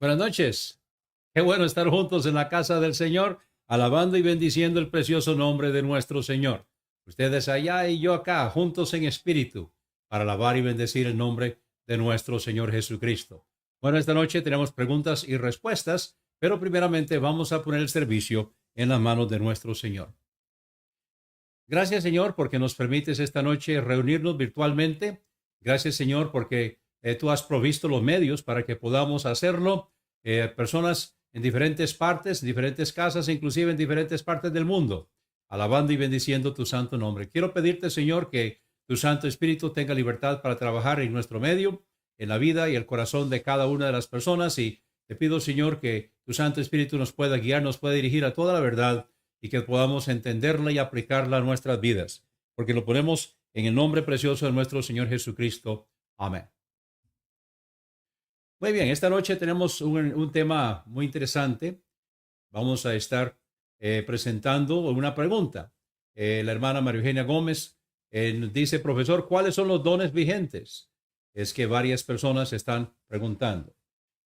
Buenas noches. Qué bueno estar juntos en la casa del Señor, alabando y bendiciendo el precioso nombre de nuestro Señor. Ustedes allá y yo acá, juntos en espíritu, para alabar y bendecir el nombre de nuestro Señor Jesucristo. Bueno, esta noche tenemos preguntas y respuestas, pero primeramente vamos a poner el servicio en las manos de nuestro Señor. Gracias, Señor, porque nos permites esta noche reunirnos virtualmente. Gracias, Señor, porque tú has provisto los medios para que podamos hacerlo. Personas en diferentes partes, diferentes casas, inclusive en diferentes partes del mundo, alabando y bendiciendo tu santo nombre. Quiero pedirte, Señor, que tu Santo Espíritu tenga libertad para trabajar en nuestro medio, en la vida y el corazón de cada una de las personas. Y te pido, Señor, que tu Santo Espíritu nos pueda guiar, nos pueda dirigir a toda la verdad y que podamos entenderla y aplicarla a nuestras vidas, porque lo ponemos en el nombre precioso de nuestro Señor Jesucristo. Amén. Muy bien, esta noche tenemos un tema muy interesante. Vamos a estar presentando una pregunta. La hermana María Eugenia Gómez nos dice, profesor, ¿cuáles son los dones vigentes? Es que varias personas están preguntando.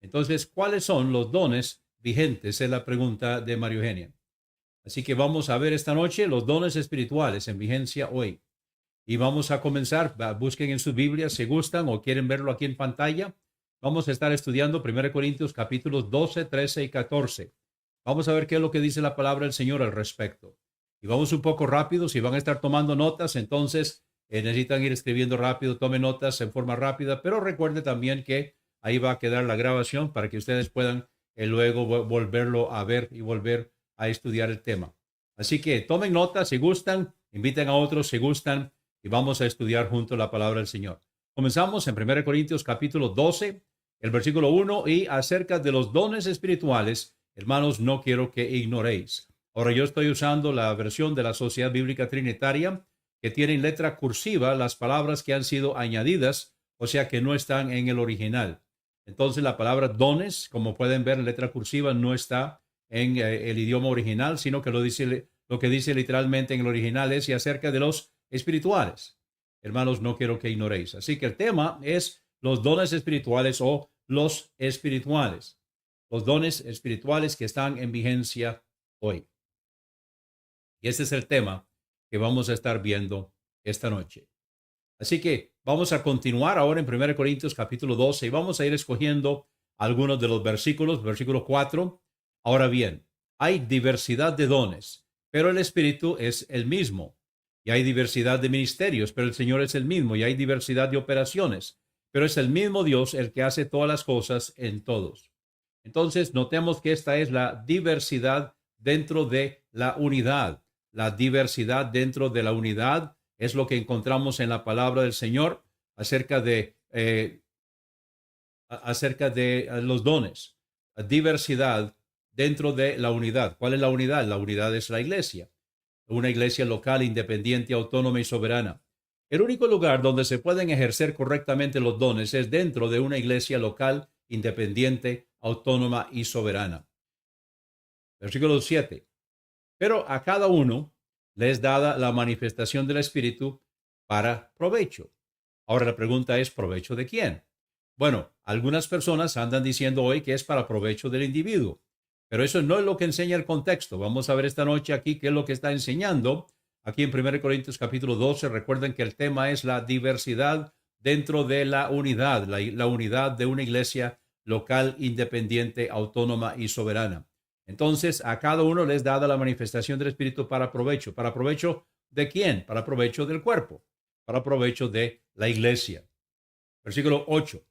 Entonces, ¿cuáles son los dones vigentes? Es la pregunta de María Eugenia. Así que vamos a ver esta noche los dones espirituales en vigencia hoy. Y vamos a comenzar. Busquen en su Biblia si gustan o quieren verlo aquí en pantalla. Vamos a estar estudiando 1 Corintios capítulos 12, 13 y 14. Vamos a ver qué es lo que dice la palabra del Señor al respecto. Y vamos un poco rápido. Si van a estar tomando notas, entonces necesitan ir escribiendo rápido. Tomen notas en forma rápida. Pero recuerde también que ahí va a quedar la grabación para que ustedes puedan luego volverlo a ver y volver a estudiar el tema. Así que tomen notas si gustan, inviten a otros si gustan y vamos a estudiar junto la palabra del Señor. Comenzamos en 1 Corintios capítulo 12, el versículo 1, y acerca de los dones espirituales, hermanos, no quiero que ignoréis. Ahora yo estoy usando la versión de la Sociedad Bíblica Trinitaria que tiene en letra cursiva las palabras que han sido añadidas, o sea que no están en el original. Entonces la palabra dones, como pueden ver en letra cursiva, no está en el idioma original, sino que lo que dice literalmente en el original es y acerca de los espirituales. Hermanos, no quiero que ignoréis. Así que el tema es los dones espirituales o los espirituales. Los dones espirituales que están en vigencia hoy. Y este es el tema que vamos a estar viendo esta noche. Así que vamos a continuar ahora en 1 Corintios capítulo 12 y vamos a ir escogiendo algunos de los versículos. Versículo 4. Ahora bien, hay diversidad de dones, pero el Espíritu es el mismo. Y hay diversidad de ministerios, pero el Señor es el mismo. Y hay diversidad de operaciones, pero es el mismo Dios el que hace todas las cosas en todos. Entonces, notemos que esta es la diversidad dentro de la unidad. La diversidad dentro de la unidad es lo que encontramos en la palabra del Señor acerca de los dones. Diversidad dentro de la unidad. ¿Cuál es la unidad? La unidad es la iglesia. Una iglesia local, independiente, autónoma y soberana. El único lugar donde se pueden ejercer correctamente los dones es dentro de una iglesia local, independiente, autónoma y soberana. Versículo 7. Pero a cada uno le es dada la manifestación del Espíritu para provecho. Ahora la pregunta es, ¿provecho de quién? Bueno, algunas personas andan diciendo hoy que es para provecho del individuo, pero eso no es lo que enseña el contexto. Vamos a ver esta noche aquí qué es lo que está enseñando. Aquí en 1 Corintios capítulo 12, recuerden que el tema es la diversidad dentro de la unidad, la unidad de una iglesia local, independiente, autónoma y soberana. Entonces, a cada uno les dada la manifestación del Espíritu para provecho. ¿Para provecho de quién? Para provecho del cuerpo, para provecho de la iglesia. Versículo 8.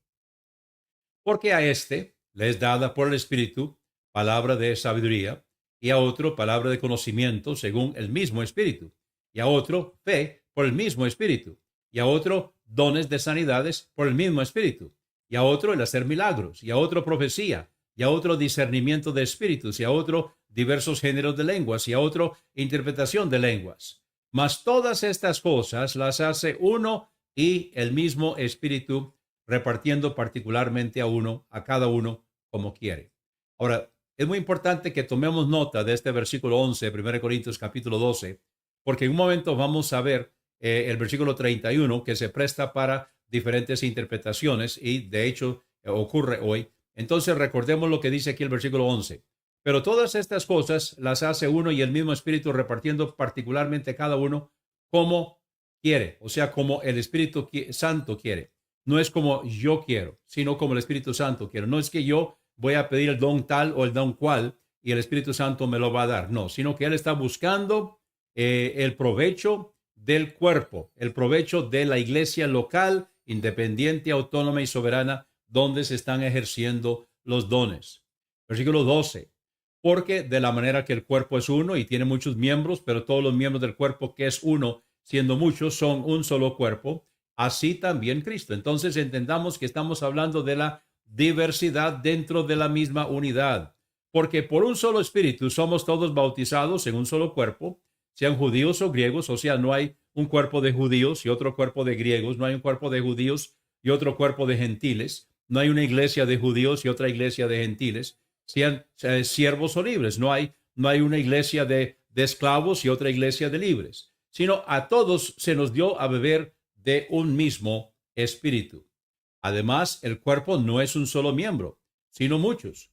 Porque a este le es dada por el Espíritu palabra de sabiduría, y a otro palabra de conocimiento según el mismo Espíritu, y a otro fe por el mismo Espíritu, y a otro dones de sanidades por el mismo Espíritu, y a otro el hacer milagros, y a otro profecía, y a otro discernimiento de espíritus, y a otro diversos géneros de lenguas, y a otro interpretación de lenguas. Mas todas estas cosas las hace uno y el mismo Espíritu, repartiendo particularmente a cada uno como quiere. Ahora, es muy importante que tomemos nota de este versículo 11, 1 Corintios capítulo 12, porque en un momento vamos a ver el versículo 31 que se presta para diferentes interpretaciones y de hecho ocurre hoy Entonces recordemos lo que dice aquí el versículo 11. Pero todas estas cosas las hace uno y el mismo Espíritu, repartiendo particularmente cada uno como quiere, o sea, como el Espíritu Santo quiere. No es como yo quiero, sino como el Espíritu Santo quiere. No es que yo voy a pedir el don tal o el don cual y el Espíritu Santo me lo va a dar. No, sino que Él está buscando el provecho del cuerpo, el provecho de la iglesia local, independiente, autónoma y soberana, donde se están ejerciendo los dones. Versículo 12. Porque de la manera que el cuerpo es uno y tiene muchos miembros, pero todos los miembros del cuerpo que es uno, siendo muchos, son un solo cuerpo, así también Cristo. Entonces entendamos que estamos hablando de la diversidad dentro de la misma unidad, porque por un solo espíritu somos todos bautizados en un solo cuerpo, sean judíos o griegos, o sea, no hay un cuerpo de judíos y otro cuerpo de griegos, no hay un cuerpo de judíos y otro cuerpo de gentiles, no hay una iglesia de judíos y otra iglesia de gentiles, sean siervos o libres, no hay una iglesia de esclavos y otra iglesia de libres, sino a todos se nos dio a beber de un mismo espíritu. Además, el cuerpo no es un solo miembro, sino muchos.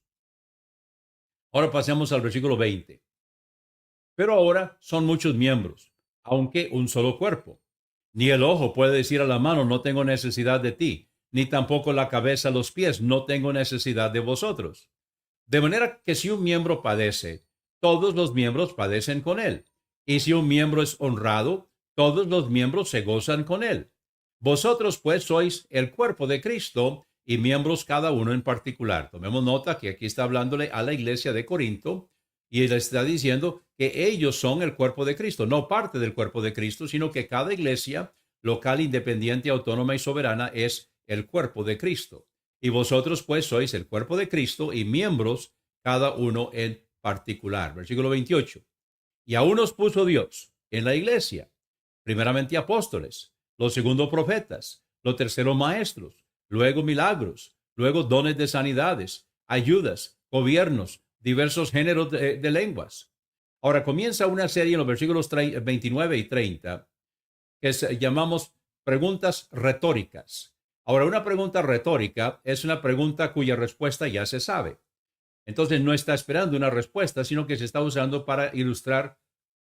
Ahora pasemos al versículo 20. Pero ahora son muchos miembros, aunque un solo cuerpo. Ni el ojo puede decir a la mano, no tengo necesidad de ti, ni tampoco la cabeza a los pies, no tengo necesidad de vosotros. De manera que si un miembro padece, todos los miembros padecen con él. Y si un miembro es honrado, todos los miembros se gozan con él. Vosotros pues sois el cuerpo de Cristo y miembros cada uno en particular. Tomemos nota que aquí está hablándole a la iglesia de Corinto y él está diciendo que ellos son el cuerpo de Cristo, no parte del cuerpo de Cristo, sino que cada iglesia local, independiente, autónoma y soberana es el cuerpo de Cristo. Y vosotros pues sois el cuerpo de Cristo y miembros cada uno en particular. Versículo 28. Y aún os puso Dios en la iglesia, primeramente apóstoles, los segundos profetas, los terceros maestros, luego milagros, luego dones de sanidades, ayudas, gobiernos, diversos géneros de lenguas. Ahora comienza una serie en los versículos 29 y 30 que llamamos preguntas retóricas. Ahora, una pregunta retórica es una pregunta cuya respuesta ya se sabe. Entonces no está esperando una respuesta, sino que se está usando para ilustrar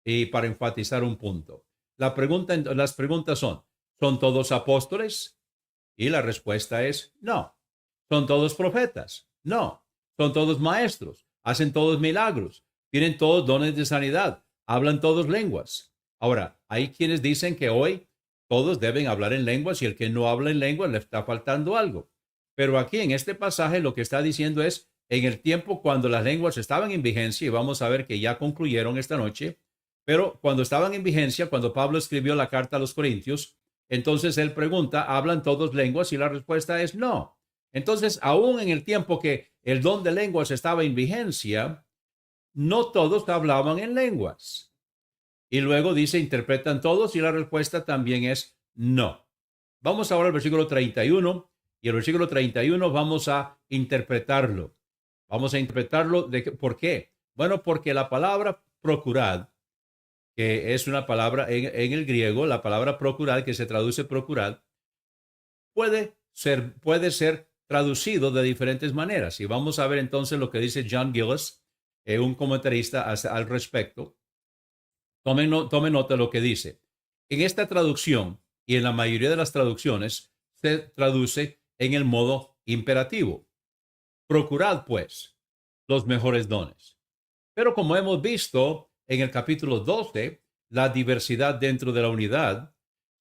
y para enfatizar un punto. Las preguntas ¿son todos apóstoles? Y la respuesta es no. ¿Son todos profetas? No. ¿Son todos maestros? ¿Hacen todos milagros? ¿Tienen todos dones de sanidad? ¿Hablan todos lenguas? Ahora, hay quienes dicen que hoy todos deben hablar en lenguas y el que no habla en lenguas le está faltando algo. Pero aquí en este pasaje lo que está diciendo es, en el tiempo cuando las lenguas estaban en vigencia, y vamos a ver que ya concluyeron esta noche, pero cuando estaban en vigencia, cuando Pablo escribió la carta a los Corintios, entonces él pregunta, ¿hablan todos lenguas? Y la respuesta es no. Entonces, aún en el tiempo que el don de lenguas estaba en vigencia, no todos hablaban en lenguas. Y luego dice, ¿interpretan todos? Y la respuesta también es no. Vamos ahora al versículo 31 y el versículo 31 vamos a interpretarlo. Vamos a interpretarlo. ¿Por qué? Bueno, porque la palabra procurad, que es una palabra en el griego, la palabra procurad, que se traduce procurad, puede ser traducido de diferentes maneras. Y vamos a ver entonces lo que dice John Gillis, un comentarista al respecto. Tome nota de lo que dice. En esta traducción y en la mayoría de las traducciones se traduce en el modo imperativo. Procurad, pues, los mejores dones. Pero como hemos visto en el capítulo 12, la diversidad dentro de la unidad,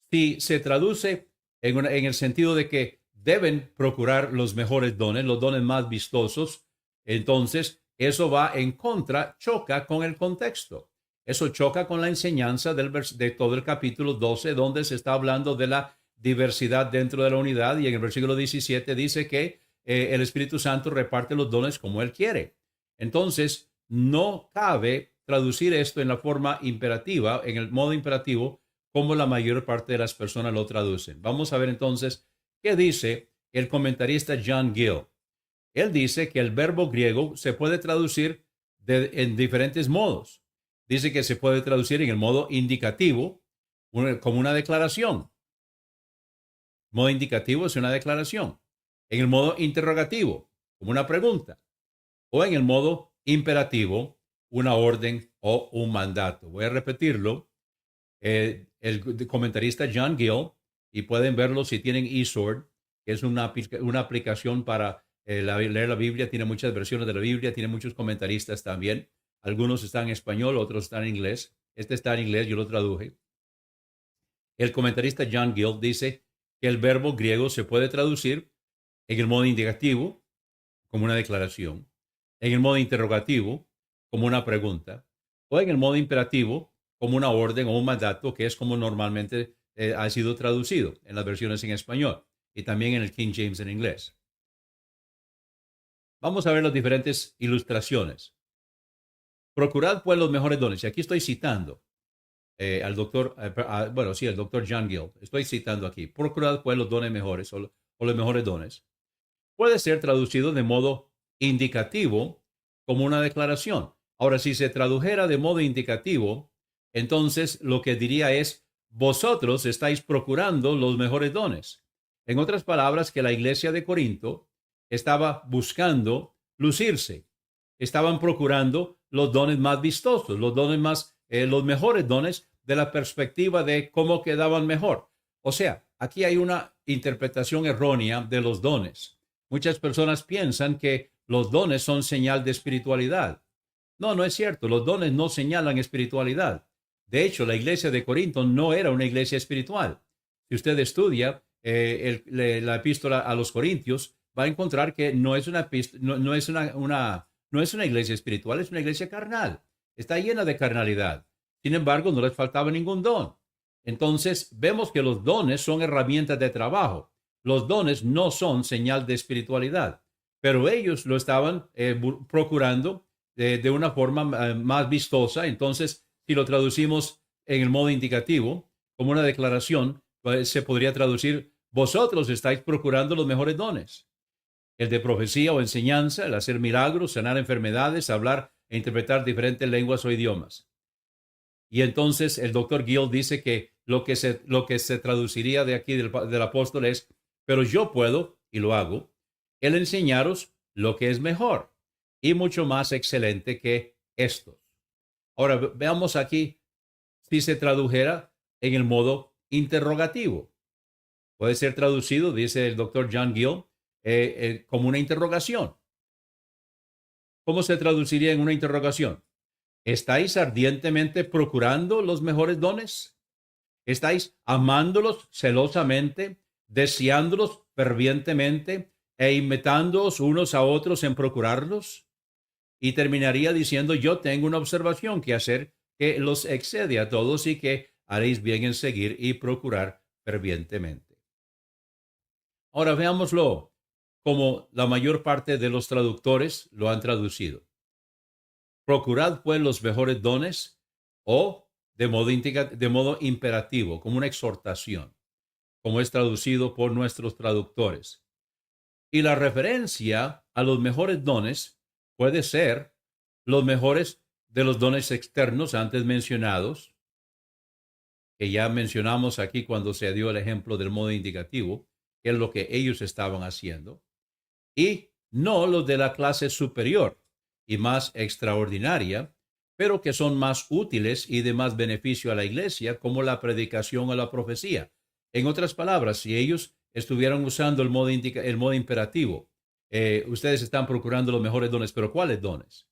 si se traduce en el sentido de que deben procurar los mejores dones, los dones más vistosos, entonces eso va en contra, choca con el contexto. Eso choca con la enseñanza de todo el capítulo 12, donde se está hablando de la diversidad dentro de la unidad, y en el versículo 17 dice que el Espíritu Santo reparte los dones como Él quiere. Entonces, no cabe traducir esto en la forma imperativa, en el modo imperativo, como la mayor parte de las personas lo traducen. Vamos a ver entonces qué dice el comentarista John Gill. Él dice que el verbo griego se puede traducir en diferentes modos. Dice que se puede traducir en el modo indicativo, como una declaración. Modo indicativo es una declaración. En el modo interrogativo, como una pregunta, o en el modo imperativo, una orden o un mandato. Voy a repetirlo. El comentarista John Gill, y pueden verlo si tienen eSword, que es una aplicación para leer la Biblia. Tiene muchas versiones de la Biblia, tiene muchos comentaristas también. Algunos están en español, otros están en inglés. Este está en inglés, yo lo traduje. El comentarista John Gill dice que el verbo griego se puede traducir en el modo indicativo como una declaración, en el modo interrogativo como una pregunta, o en el modo imperativo como una orden o un mandato, que es como normalmente ha sido traducido en las versiones en español y también en el King James en inglés. Vamos a ver las diferentes ilustraciones. Procurad pues los mejores dones. Y aquí estoy citando al doctor, bueno, sí, el doctor John Gill. Estoy citando aquí. Procurad pues los dones mejores o los mejores dones. Puede ser traducido de modo indicativo como una declaración. Ahora, si se tradujera de modo indicativo, entonces lo que diría es, vosotros estáis procurando los mejores dones. En otras palabras, que la iglesia de Corinto estaba buscando lucirse. Estaban procurando los dones más vistosos, los dones más, los mejores dones de la perspectiva de cómo quedaban mejor. O sea, aquí hay una interpretación errónea de los dones. Muchas personas piensan que los dones son señal de espiritualidad. No, no es cierto. Los dones no señalan espiritualidad. De hecho, la iglesia de Corinto no era una iglesia espiritual. Si usted estudia la epístola a los Corintios, va a encontrar que no es no es una iglesia espiritual, es una iglesia carnal. Está llena de carnalidad. Sin embargo, no les faltaba ningún don. Entonces, vemos que los dones son herramientas de trabajo. Los dones no son señal de espiritualidad, pero ellos lo estaban procurando de una forma más vistosa. Entonces, si lo traducimos en el modo indicativo, como una declaración, pues, se podría traducir, vosotros estáis procurando los mejores dones. El de profecía o enseñanza, el hacer milagros, sanar enfermedades, hablar e interpretar diferentes lenguas o idiomas. Y entonces el doctor Gill dice que lo que se traduciría de aquí del apóstol es, pero yo puedo, y lo hago, el enseñaros lo que es mejor y mucho más excelente que estos. Ahora veamos aquí si se tradujera en el modo interrogativo. Puede ser traducido, dice el doctor John Gill, como una interrogación. ¿Cómo se traduciría en una interrogación? ¿Estáis ardientemente procurando los mejores dones? ¿Estáis amándolos celosamente, deseándolos fervientemente e invitándoos unos a otros en procurarlos? Y terminaría diciendo, yo tengo una observación que hacer que los excede a todos y que haréis bien en seguir y procurar fervientemente. Ahora veámoslo como la mayor parte de los traductores lo han traducido. Procurad pues los mejores dones, o de modo imperativo, como una exhortación, como es traducido por nuestros traductores. Y la referencia a los mejores dones puede ser los mejores de los dones externos antes mencionados, que ya mencionamos aquí cuando se dio el ejemplo del modo indicativo, que es lo que ellos estaban haciendo, y no los de la clase superior y más extraordinaria, pero que son más útiles y de más beneficio a la iglesia, como la predicación o la profecía. En otras palabras, si ellos estuvieran usando el modo imperativo, ustedes están procurando los mejores dones, pero ¿cuáles dones?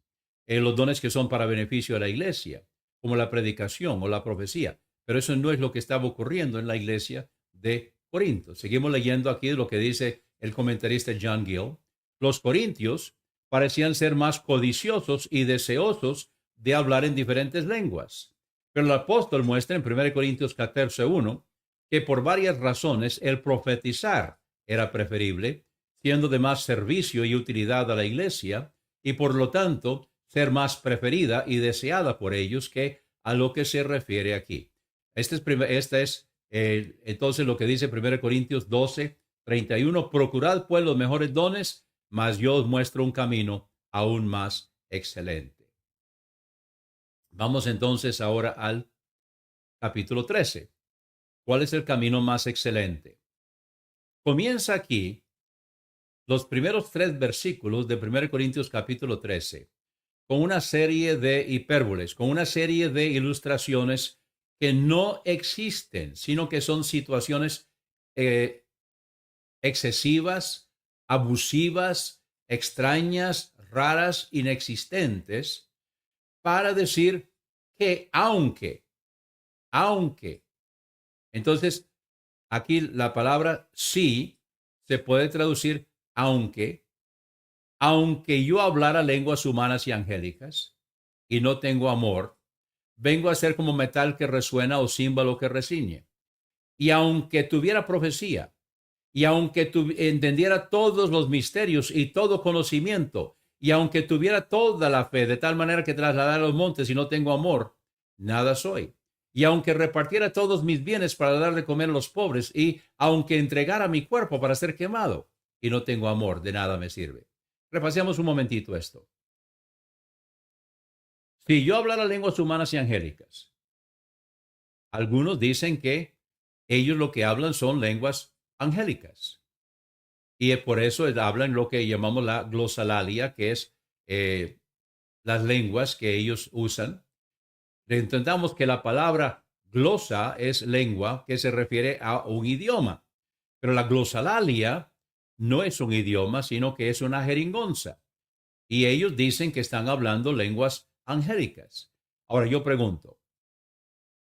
Los dones que son para beneficio a la iglesia, como la predicación o la profecía. Pero eso no es lo que estaba ocurriendo en la iglesia de Corinto. Seguimos leyendo aquí lo que dice el comentarista John Gill. Los corintios parecían ser más codiciosos y deseosos de hablar en diferentes lenguas. Pero el apóstol muestra en 1 Corintios 14:1 que por varias razones el profetizar era preferible, siendo de más servicio y utilidad a la iglesia, y por lo tanto ser más preferida y deseada por ellos, que a lo que se refiere aquí. Este es entonces lo que dice 1 Corintios 12:31. Procurad pues los mejores dones, mas yo os muestro un camino aún más excelente. Vamos entonces ahora al capítulo 13. ¿Cuál es el camino más excelente? Comienza aquí los primeros 3 versículos de 1 Corintios capítulo 13 con una serie de hipérboles, con una serie de ilustraciones que no existen, sino que son situaciones eh, excesivas, abusivas, extrañas, raras, inexistentes, para decir que aunque, entonces aquí la palabra sí se puede traducir aunque yo hablara lenguas humanas y angélicas y no tengo amor, vengo a ser como metal que resuena o címbalo que reciñe. Y aunque tuviera profecía, y aunque entendiera todos los misterios y todo conocimiento, y aunque tuviera toda la fe, de tal manera que trasladara los montes y no tengo amor, nada soy. Y aunque repartiera todos mis bienes para dar de comer a los pobres, y aunque entregara mi cuerpo para ser quemado, y no tengo amor, de nada me sirve. Repasemos un momentito esto. Si yo hablara lenguas humanas y angélicas, algunos dicen que ellos lo que hablan son lenguas angélicas. Y por eso hablan lo que llamamos la glosalalia, que es las lenguas que ellos usan. Entendamos que la palabra glosa es lengua que se refiere a un idioma, pero la glosalalia no es un idioma, sino que es una jeringonza. Y ellos dicen que están hablando lenguas angélicas. Ahora yo pregunto,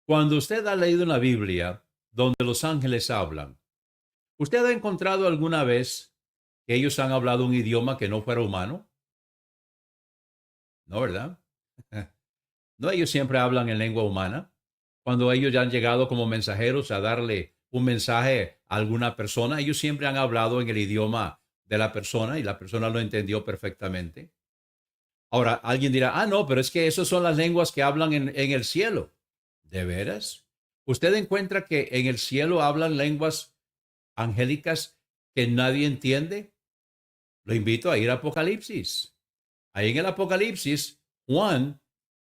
cuando usted ha leído en la Biblia donde los ángeles hablan, ¿usted ha encontrado alguna vez que ellos han hablado un idioma que no fuera humano? No, ¿verdad? No, ellos siempre hablan en lengua humana. Cuando ellos ya han llegado como mensajeros a darle un mensaje a alguna persona, ellos siempre han hablado en el idioma de la persona y la persona lo entendió perfectamente. Ahora, alguien dirá, no, pero es que esas son las lenguas que hablan en el cielo. ¿De veras? ¿Usted encuentra que en el cielo hablan lenguas angélicas que nadie entiende? Lo invito a ir a Apocalipsis. Ahí en el Apocalipsis, Juan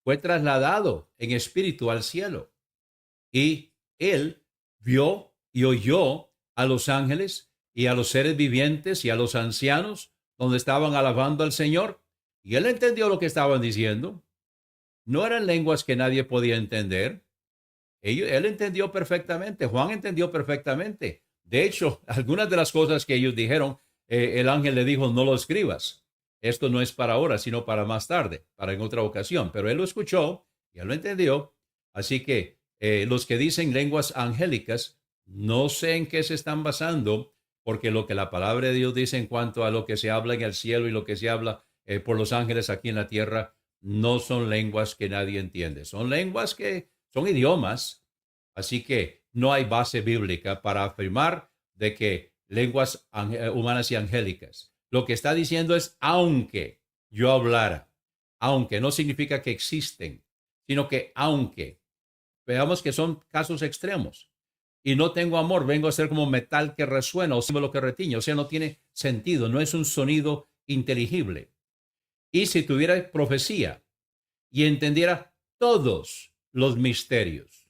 fue trasladado en espíritu al cielo y él vio y oyó a los ángeles y a los seres vivientes y a los ancianos donde estaban alabando al Señor, y él entendió lo que estaban diciendo. No eran lenguas que nadie podía entender. Él entendió perfectamente, Juan entendió perfectamente. De hecho, algunas de las cosas que ellos dijeron, el ángel le dijo, no lo escribas. Esto no es para ahora, sino para más tarde, para en otra ocasión. Pero él lo escuchó y él lo entendió. Así que los que dicen lenguas angélicas, no sé en qué se están basando, porque lo que la palabra de Dios dice en cuanto a lo que se habla en el cielo y lo que se habla por los ángeles aquí en la tierra, no son lenguas que nadie entiende. Son lenguas que son idiomas. Así que no hay base bíblica para afirmar de que lenguas humanas y angélicas. Lo que está diciendo es, aunque yo hablara, aunque no significa que existen, sino que aunque. Veamos que son casos extremos. Y no tengo amor, vengo a ser como metal que resuena o símbolo que retiñe. O sea, no tiene sentido, no es un sonido inteligible. Y si tuviera profecía y entendiera todos los misterios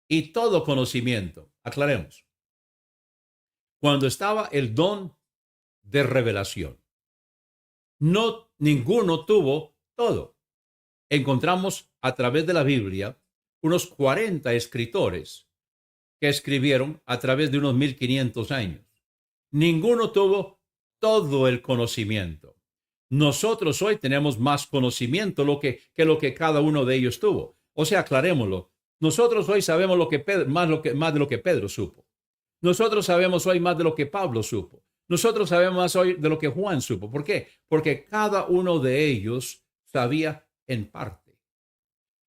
y todo conocimiento, aclaremos, cuando estaba el don de revelación, no ninguno tuvo todo. Encontramos a través de la Biblia unos 40 escritores que escribieron a través de unos 1500 años. Ninguno tuvo todo el conocimiento. Nosotros hoy tenemos más conocimiento que lo que cada uno de ellos tuvo. O sea, aclarémoslo. Nosotros hoy sabemos más de lo que Pedro supo. Nosotros sabemos hoy más de lo que Pablo supo. Nosotros sabemos más hoy de lo que Juan supo. ¿Por qué? Porque cada uno de ellos sabía en parte.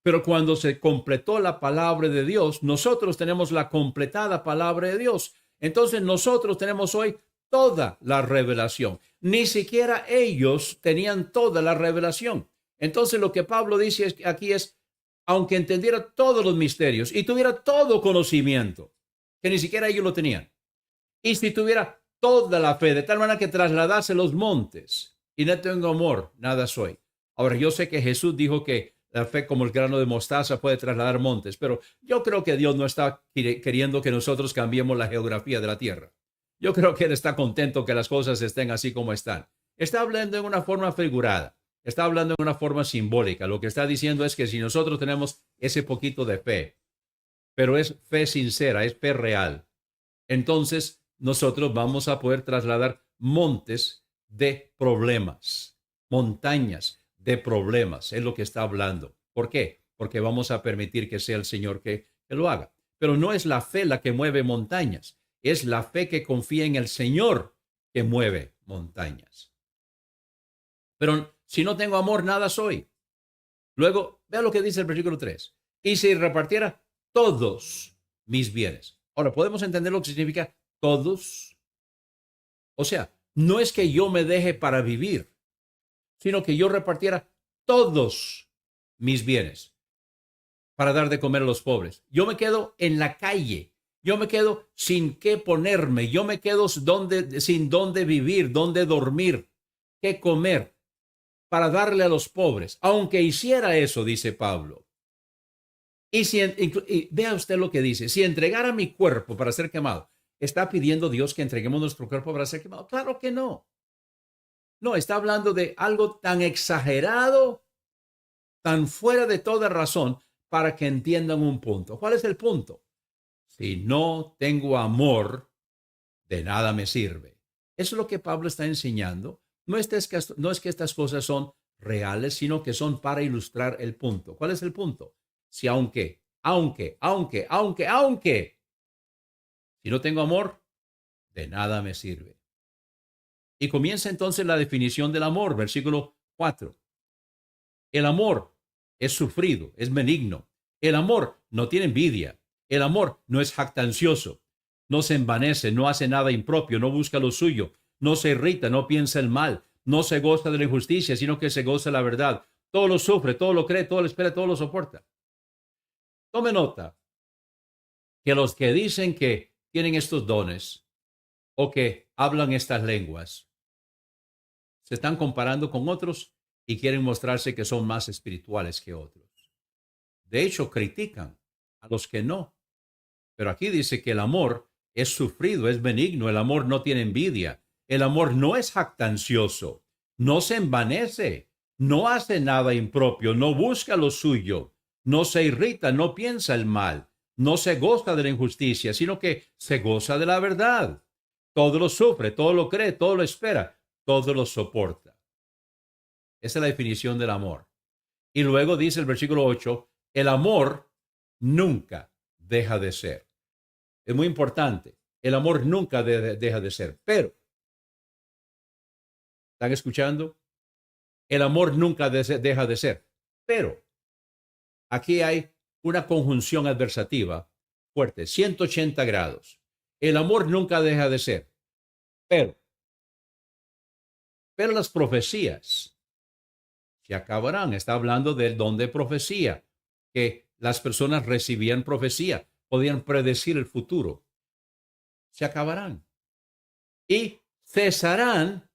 Pero cuando se completó la palabra de Dios, nosotros tenemos la completada palabra de Dios. Entonces nosotros tenemos hoy toda la revelación. Ni siquiera ellos tenían toda la revelación. Entonces lo que Pablo dice aquí es, aunque entendiera todos los misterios y tuviera todo conocimiento, que ni siquiera ellos lo tenían, y si tuviera toda la fe, de tal manera que trasladase los montes, y no tengo amor, nada soy. Ahora, yo sé que Jesús dijo que la fe como el grano de mostaza puede trasladar montes, pero yo creo que Dios no está queriendo que nosotros cambiemos la geografía de la tierra. Yo creo que él está contento que las cosas estén así como están. Está hablando en una forma figurada, está hablando en una forma simbólica. Lo que está diciendo es que si nosotros tenemos ese poquito de fe, pero es fe sincera, es fe real, entonces nosotros vamos a poder trasladar montes de problemas, montañas de problemas, es lo que está hablando. ¿Por qué? Porque vamos a permitir que sea el Señor que lo haga. Pero no es la fe la que mueve montañas, es la fe que confía en el Señor que mueve montañas. Pero si no tengo amor, nada soy. Luego, vea lo que dice el versículo 3. Y si repartiera todos mis bienes. Ahora, ¿podemos entender lo que significa todos? O sea, no es que yo me deje para vivir, sino que yo repartiera todos mis bienes para dar de comer a los pobres. Yo me quedo en la calle. Yo me quedo sin qué ponerme. Yo me quedo sin dónde vivir, dónde dormir, qué comer, para darle a los pobres. Aunque hiciera eso, dice Pablo. Y vea usted lo que dice. Si entregara mi cuerpo para ser quemado, ¿está pidiendo Dios que entreguemos nuestro cuerpo para ser quemado? Claro que no. No, está hablando de algo tan exagerado, tan fuera de toda razón, para que entiendan un punto. ¿Cuál es el punto? Si no tengo amor, de nada me sirve. Eso es lo que Pablo está enseñando. No es que estas cosas son reales, sino que son para ilustrar el punto. ¿Cuál es el punto? Si aunque, si no tengo amor, de nada me sirve. Y comienza entonces la definición del amor, versículo 4. El amor es sufrido, es benigno. El amor no tiene envidia. El amor no es jactancioso. No se envanece, no hace nada impropio, no busca lo suyo, no se irrita, no piensa el mal, no se goza de la injusticia, sino que se goza de la verdad. Todo lo sufre, todo lo cree, todo lo espera, todo lo soporta. Tome nota que los que dicen que tienen estos dones o que hablan estas lenguas se están comparando con otros y quieren mostrarse que son más espirituales que otros. De hecho, critican a los que no. Pero aquí dice que el amor es sufrido, es benigno, el amor no tiene envidia, el amor no es jactancioso, no se envanece, no hace nada impropio, no busca lo suyo, no se irrita, no piensa el mal, no se goza de la injusticia, sino que se goza de la verdad. Todo lo sufre, todo lo cree, todo lo espera, todo lo soporta. Esa es la definición del amor. Y luego dice el versículo 8, el amor nunca deja de ser. Es muy importante. El amor nunca deja de ser. Pero, ¿están escuchando? El amor nunca deja de ser. Pero, aquí hay una conjunción adversativa fuerte, 180 grados. El amor nunca deja de ser. Pero las profecías se acabarán. Está hablando del don de profecía, que las personas recibían profecía, podían predecir el futuro. Se acabarán. Y cesarán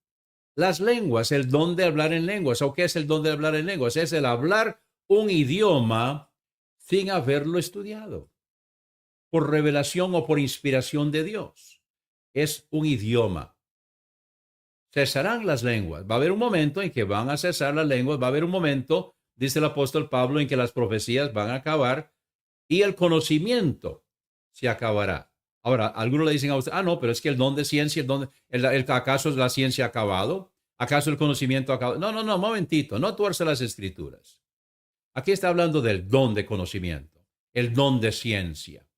las lenguas, el don de hablar en lenguas. ¿O qué es el don de hablar en lenguas? Es el hablar un idioma sin haberlo estudiado, por revelación o por inspiración de Dios. Es un idioma. Cesarán las lenguas. Va a haber un momento en que van a cesar las lenguas. Va a haber un momento, dice el apóstol Pablo, en que las profecías van a acabar y el conocimiento se acabará. Ahora, algunos le dicen a usted, no, pero es que el don de ciencia, ¿acaso la ciencia ha acabado? ¿Acaso el conocimiento ha acabado? No, momentito, no tuerce las escrituras. Aquí está hablando del don de conocimiento, el don de ciencia.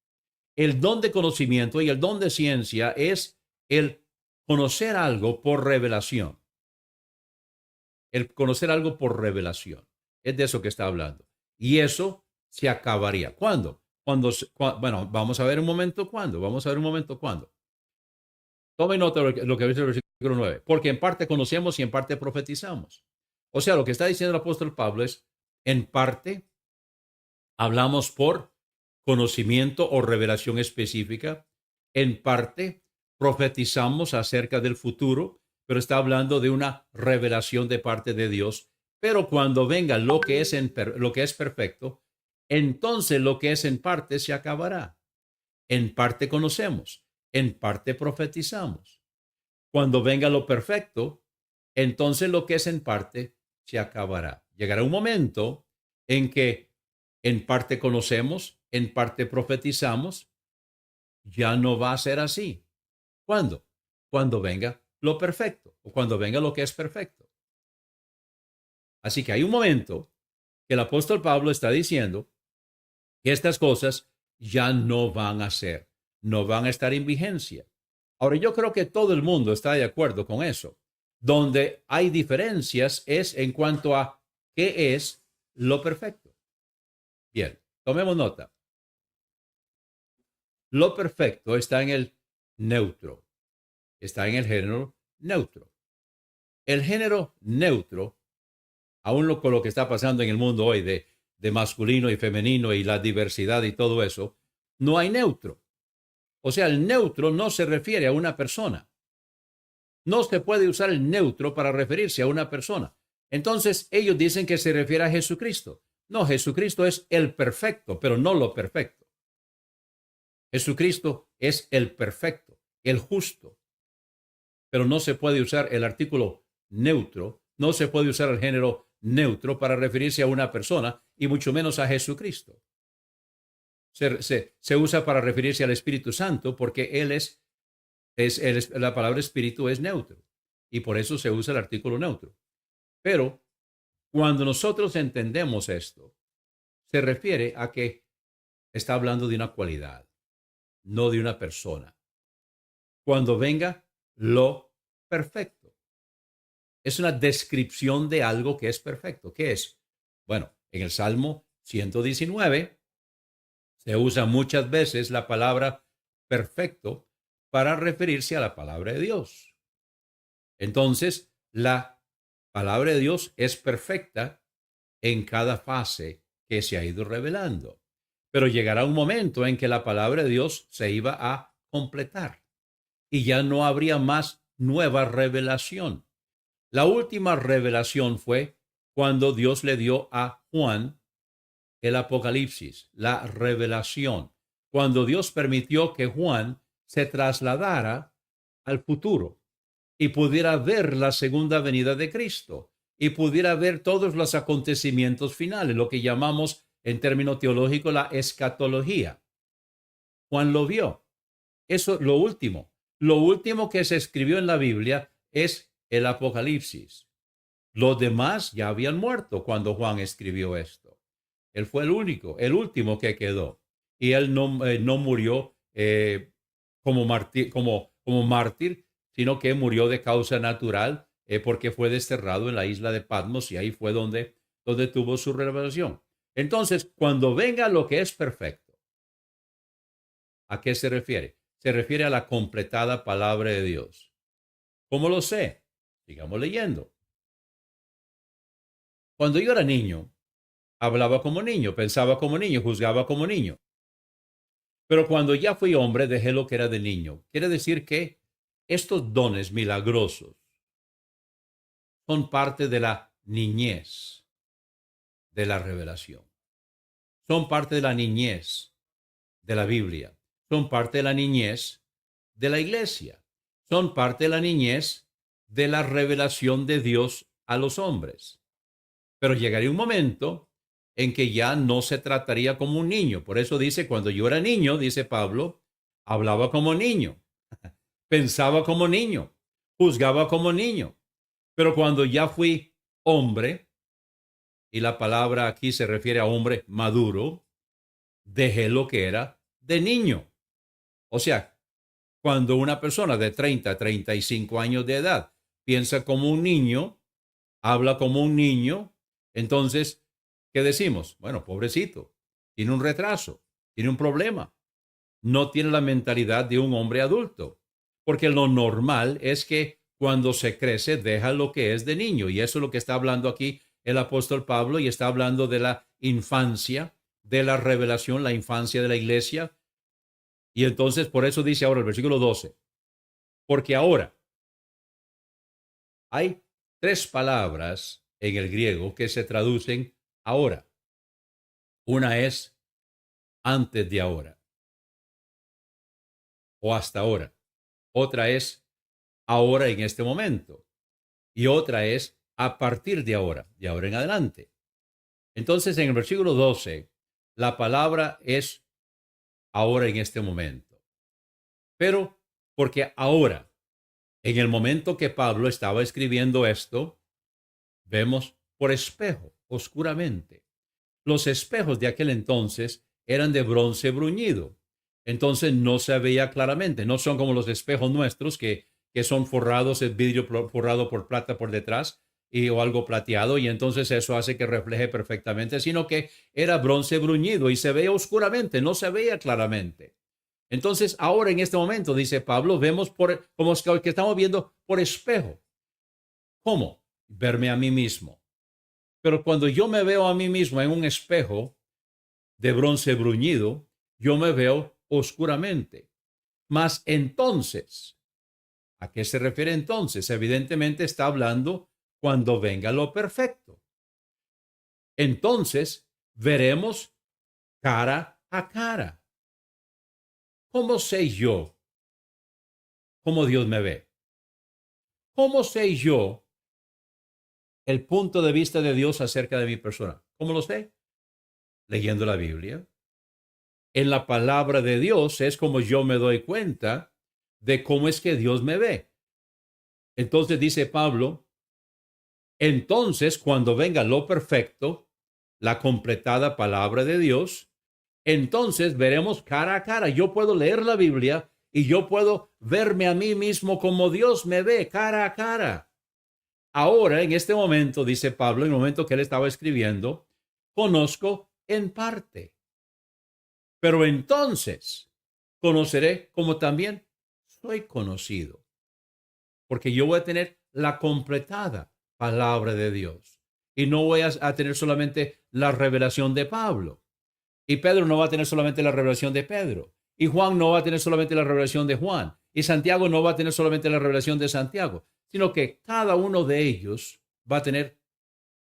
El don de conocimiento y el don de ciencia es el conocer algo por revelación. El conocer algo por revelación. Es de eso que está hablando. Y eso se acabaría. ¿Cuándo? Bueno, vamos a ver un momento cuándo. Tome nota de lo que dice el versículo 9. Porque en parte conocemos y en parte profetizamos. O sea, lo que está diciendo el apóstol Pablo es, en parte hablamos por conocimiento o revelación específica. En parte profetizamos acerca del futuro, pero está hablando de una revelación de parte de Dios. Pero cuando venga lo que es perfecto, entonces lo que es en parte se acabará. En parte conocemos, en parte profetizamos. Cuando venga lo perfecto, entonces lo que es en parte se acabará. Llegará un momento en que en parte conocemos, en parte profetizamos. Ya no va a ser así. ¿Cuándo? Cuando venga lo perfecto o cuando venga lo que es perfecto. Así que hay un momento que el apóstol Pablo está diciendo que estas cosas ya no van a ser, no van a estar en vigencia. Ahora, yo creo que todo el mundo está de acuerdo con eso. Donde hay diferencias es en cuanto a qué es lo perfecto. Bien, tomemos nota. Lo perfecto está en el neutro, está en el género neutro. El género neutro, aún con lo que está pasando en el mundo hoy de masculino y femenino y la diversidad y todo eso, no hay neutro. O sea, el neutro no se refiere a una persona. No se puede usar el neutro para referirse a una persona. Entonces, ellos dicen que se refiere a Jesucristo. No, Jesucristo es el perfecto, pero no lo perfecto. Jesucristo es el perfecto, el justo, pero no se puede usar el artículo neutro, no se puede usar el género neutro para referirse a una persona y mucho menos a Jesucristo. Se usa para referirse al Espíritu Santo porque la palabra espíritu es neutro y por eso se usa el artículo neutro. Pero cuando nosotros entendemos esto, se refiere a que está hablando de una cualidad, no de una persona. Cuando venga lo perfecto. Es una descripción de algo que es perfecto. ¿Qué es? Bueno, en el Salmo 119 se usa muchas veces la palabra perfecto para referirse a la palabra de Dios. Entonces, la palabra de Dios es perfecta en cada fase que se ha ido revelando. Pero llegará un momento en que la palabra de Dios se iba a completar y ya no habría más nueva revelación. La última revelación fue cuando Dios le dio a Juan el Apocalipsis, la revelación, cuando Dios permitió que Juan se trasladara al futuro y pudiera ver la segunda venida de Cristo y pudiera ver todos los acontecimientos finales, lo que llamamos en término teológico la escatología. Juan lo vio. Eso, lo último. Lo último que se escribió en la Biblia es el Apocalipsis. Los demás ya habían muerto cuando Juan escribió esto. Él fue el último que quedó. Y él no murió como mártir, sino que murió de causa natural porque fue desterrado en la isla de Patmos y ahí fue donde tuvo su revelación. Entonces, cuando venga lo que es perfecto, ¿a qué se refiere? Se refiere a la completada palabra de Dios. ¿Cómo lo sé? Sigamos leyendo. Cuando yo era niño, hablaba como niño, pensaba como niño, juzgaba como niño. Pero cuando ya fui hombre, dejé lo que era de niño. Quiere decir que estos dones milagrosos son parte de la niñez de la revelación. Son parte de la niñez de la Biblia. Son parte de la niñez de la iglesia. Son parte de la niñez de la revelación de Dios a los hombres. Pero llegaría un momento en que ya no se trataría como un niño. Por eso dice, cuando yo era niño, dice Pablo, hablaba como niño, pensaba como niño, juzgaba como niño. Pero cuando ya fui hombre, y la palabra aquí se refiere a hombre maduro, dejé lo que era de niño. O sea, cuando una persona de 30 a 35 años de edad piensa como un niño, habla como un niño, entonces, ¿qué decimos? Bueno, pobrecito, tiene un retraso, tiene un problema, no tiene la mentalidad de un hombre adulto, porque lo normal es que cuando se crece deja lo que es de niño, y eso es lo que está hablando aquí el apóstol Pablo, y está hablando de la infancia, de la revelación, la infancia de la iglesia, y entonces por eso dice ahora el versículo 12, porque ahora hay tres palabras en el griego que se traducen ahora. Una es antes de ahora. o hasta ahora. Otra es ahora en este momento. Y otra es a partir de ahora en adelante. Entonces, en el versículo 12, la palabra es ahora en este momento. Pero porque ahora, en el momento que Pablo estaba escribiendo esto, vemos por espejo, oscuramente. Los espejos de aquel entonces eran de bronce bruñido. Entonces no se veía claramente. No son como los espejos nuestros que son forrados, el vidrio forrado por plata por detrás o algo plateado, y entonces eso hace que refleje perfectamente, sino que era bronce bruñido y se veía oscuramente, no se veía claramente. Entonces ahora en este momento, dice Pablo, vemos como que estamos viendo por espejo. ¿Cómo? Verme a mí mismo. Pero cuando yo me veo a mí mismo en un espejo de bronce bruñido, yo me veo oscuramente. Mas entonces, ¿a qué se refiere entonces? Evidentemente está hablando cuando venga lo perfecto. Entonces veremos cara a cara. ¿Cómo sé yo cómo Dios me ve? ¿Cómo sé yo el punto de vista de Dios acerca de mi persona? ¿Cómo lo sé? Leyendo la Biblia. En la palabra de Dios es como yo me doy cuenta de cómo es que Dios me ve. Entonces dice Pablo, entonces cuando venga lo perfecto, la completada palabra de Dios, entonces veremos cara a cara. Yo puedo leer la Biblia y yo puedo verme a mí mismo como Dios me ve cara a cara. Ahora, en este momento, dice Pablo, en el momento que él estaba escribiendo, conozco en parte. Pero entonces conoceré como también soy conocido, porque yo voy a tener la completada palabra de Dios y no voy a tener solamente la revelación de Pablo. Y Pedro no va a tener solamente la revelación de Pedro. Y Juan no va a tener solamente la revelación de Juan. Y Santiago no va a tener solamente la revelación de Santiago, sino que cada uno de ellos va a tener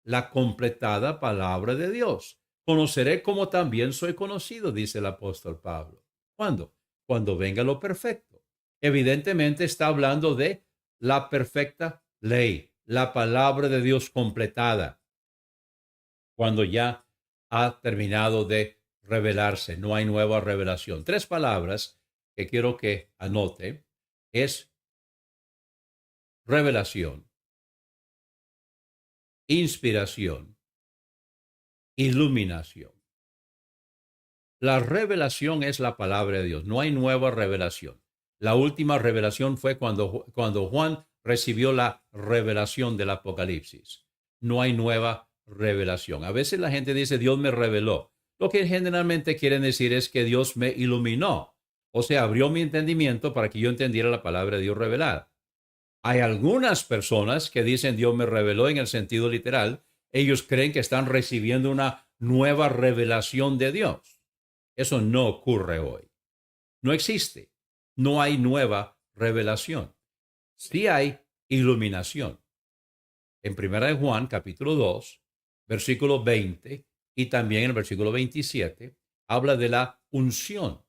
la completada palabra de Dios. Conoceré como también soy conocido, dice el apóstol Pablo. ¿Cuándo? Cuando venga lo perfecto. Evidentemente está hablando de la perfecta ley, la palabra de Dios completada, cuando ya ha terminado de revelarse, no hay nueva revelación. Tres palabras que quiero que anote es revelación, inspiración, iluminación. La revelación es la palabra de Dios. No hay nueva revelación. La última revelación fue cuando Juan recibió la revelación del Apocalipsis. No hay nueva revelación. A veces la gente dice, Dios me reveló. Lo que generalmente quieren decir es que Dios me iluminó. O sea, abrió mi entendimiento para que yo entendiera la palabra de Dios revelada. Hay algunas personas que dicen Dios me reveló en el sentido literal. Ellos creen que están recibiendo una nueva revelación de Dios. Eso no ocurre hoy. No existe. No hay nueva revelación. Sí hay iluminación. En 1 de Juan, capítulo 2, versículo 20 y también en el versículo 27, habla de la unción.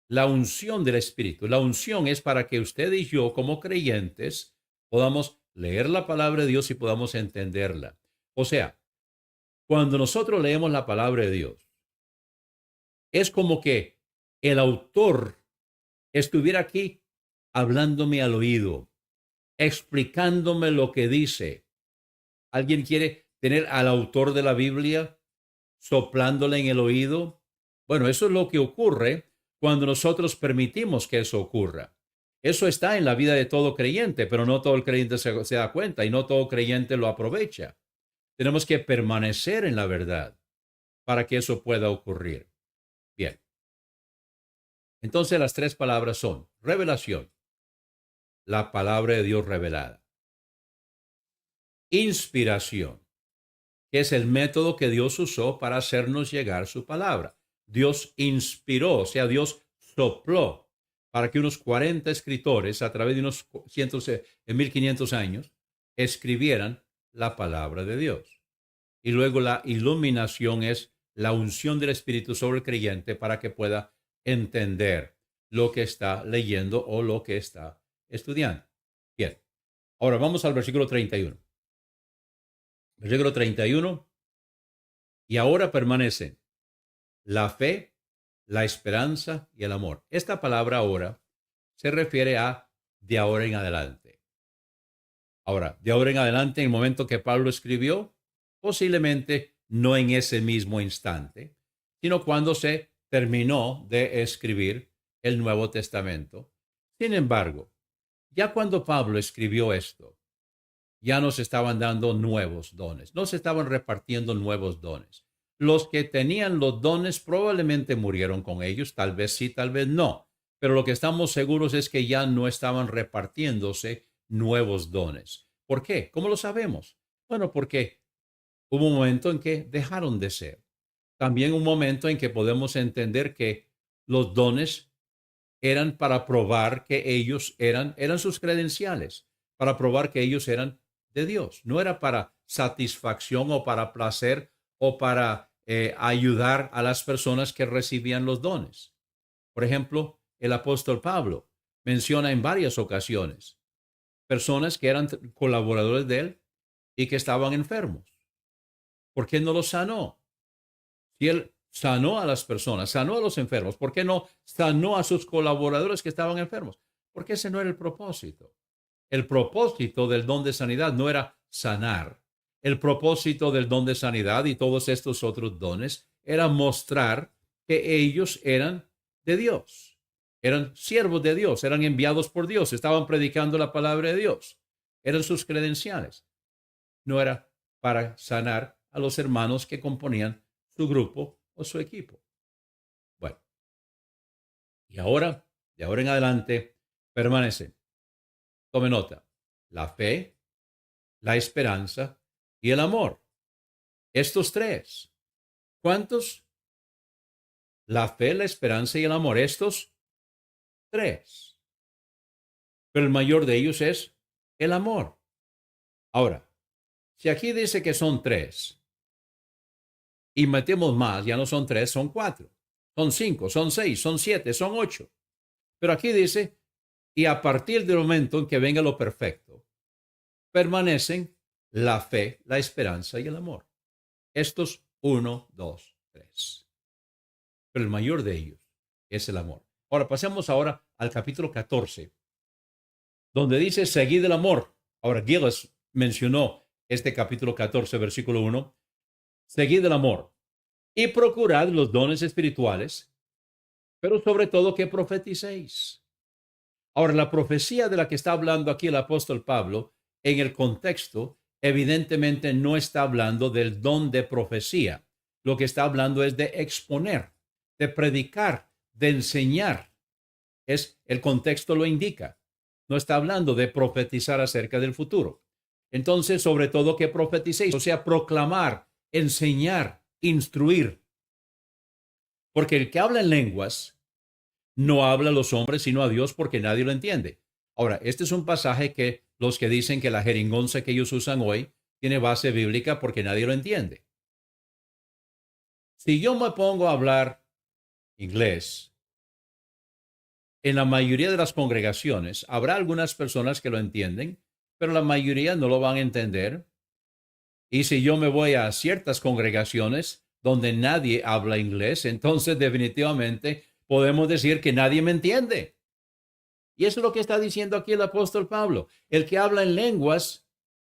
La unción del Espíritu. La unción es para que usted y yo, como creyentes, podamos leer la palabra de Dios y podamos entenderla. O sea, cuando nosotros leemos la palabra de Dios, es como que el autor estuviera aquí hablándome al oído, explicándome lo que dice. ¿Alguien quiere tener al autor de la Biblia soplándole en el oído? Bueno, eso es lo que ocurre cuando nosotros permitimos que eso ocurra. Eso está en la vida de todo creyente, pero no todo el creyente se da cuenta y no todo creyente lo aprovecha. Tenemos que permanecer en la verdad para que eso pueda ocurrir. Bien. Entonces las tres palabras son revelación, la palabra de Dios revelada; inspiración, que es el método que Dios usó para hacernos llegar su palabra. Dios inspiró, o sea, Dios sopló para que unos 40 escritores, a través de unos 1500 años, escribieran la palabra de Dios. Y luego la iluminación es la unción del Espíritu sobre el creyente para que pueda entender lo que está leyendo o lo que está estudiando. Bien, ahora vamos al versículo 31. Versículo 31. Y ahora permanecen la fe, la esperanza y el amor. Esta palabra ahora se refiere a de ahora en adelante. Ahora, de ahora en adelante, en el momento que Pablo escribió, posiblemente no en ese mismo instante, sino cuando se terminó de escribir el Nuevo Testamento. Sin embargo, ya cuando Pablo escribió esto, ya nos estaban dando nuevos dones, no se estaban repartiendo nuevos dones. Los que tenían los dones probablemente murieron con ellos, tal vez sí, tal vez no, pero lo que estamos seguros es que ya no estaban repartiéndose nuevos dones. ¿Por qué? ¿Cómo lo sabemos? Bueno, porque hubo un momento en que dejaron de ser. También un momento en que podemos entender que los dones eran para probar que ellos eran sus credenciales, para probar que ellos eran de Dios. No era para satisfacción o para placer o para ayudar a las personas que recibían los dones. Por ejemplo, el apóstol Pablo menciona en varias ocasiones personas que eran colaboradores de él y que estaban enfermos. ¿Por qué no los sanó? Si él sanó a las personas, sanó a los enfermos, ¿por qué no sanó a sus colaboradores que estaban enfermos? Porque ese no era el propósito. El propósito del don de sanidad no era sanar. El propósito del don de sanidad y todos estos otros dones era mostrar que ellos eran de Dios. Eran siervos de Dios, eran enviados por Dios, estaban predicando la palabra de Dios. Eran sus credenciales. No era para sanar a los hermanos que componían su grupo o su equipo. Bueno, y ahora, de ahora en adelante, permanece. Tome nota. La fe, la esperanza y el amor. Estos tres. ¿Cuántos? La fe, la esperanza y el amor. Estos tres. Pero el mayor de ellos es el amor. Ahora, si aquí dice que son tres y metemos más, ya no son tres, son cuatro, son cinco, son seis, son siete, son ocho. Pero aquí dice, y a partir del momento en que venga lo perfecto, permanecen la fe, la esperanza y el amor. Estos uno, dos, tres. Pero el mayor de ellos es el amor. Ahora pasemos ahora al capítulo 14, donde dice, seguid el amor. Ahora Gilles mencionó este capítulo 14, versículo 1. Seguid el amor y procurad los dones espirituales, pero sobre todo que profeticéis. Ahora, la profecía de la que está hablando aquí el apóstol Pablo, en el contexto, evidentemente no está hablando del don de profecía. Lo que está hablando es de exponer, de predicar, de enseñar. El contexto lo indica. No está hablando de profetizar acerca del futuro. Entonces, sobre todo que profeticéis, o sea, proclamar, enseñar, instruir. Porque el que habla en lenguas no habla a los hombres sino a Dios porque nadie lo entiende. Ahora, este es un pasaje que los que dicen que la jeringonza que ellos usan hoy tiene base bíblica porque nadie lo entiende. Si yo me pongo a hablar inglés, en la mayoría de las congregaciones habrá algunas personas que lo entienden, pero la mayoría no lo van a entender. Y si yo me voy a ciertas congregaciones donde nadie habla inglés, entonces definitivamente podemos decir que nadie me entiende. Y eso es lo que está diciendo aquí el apóstol Pablo. El que habla en lenguas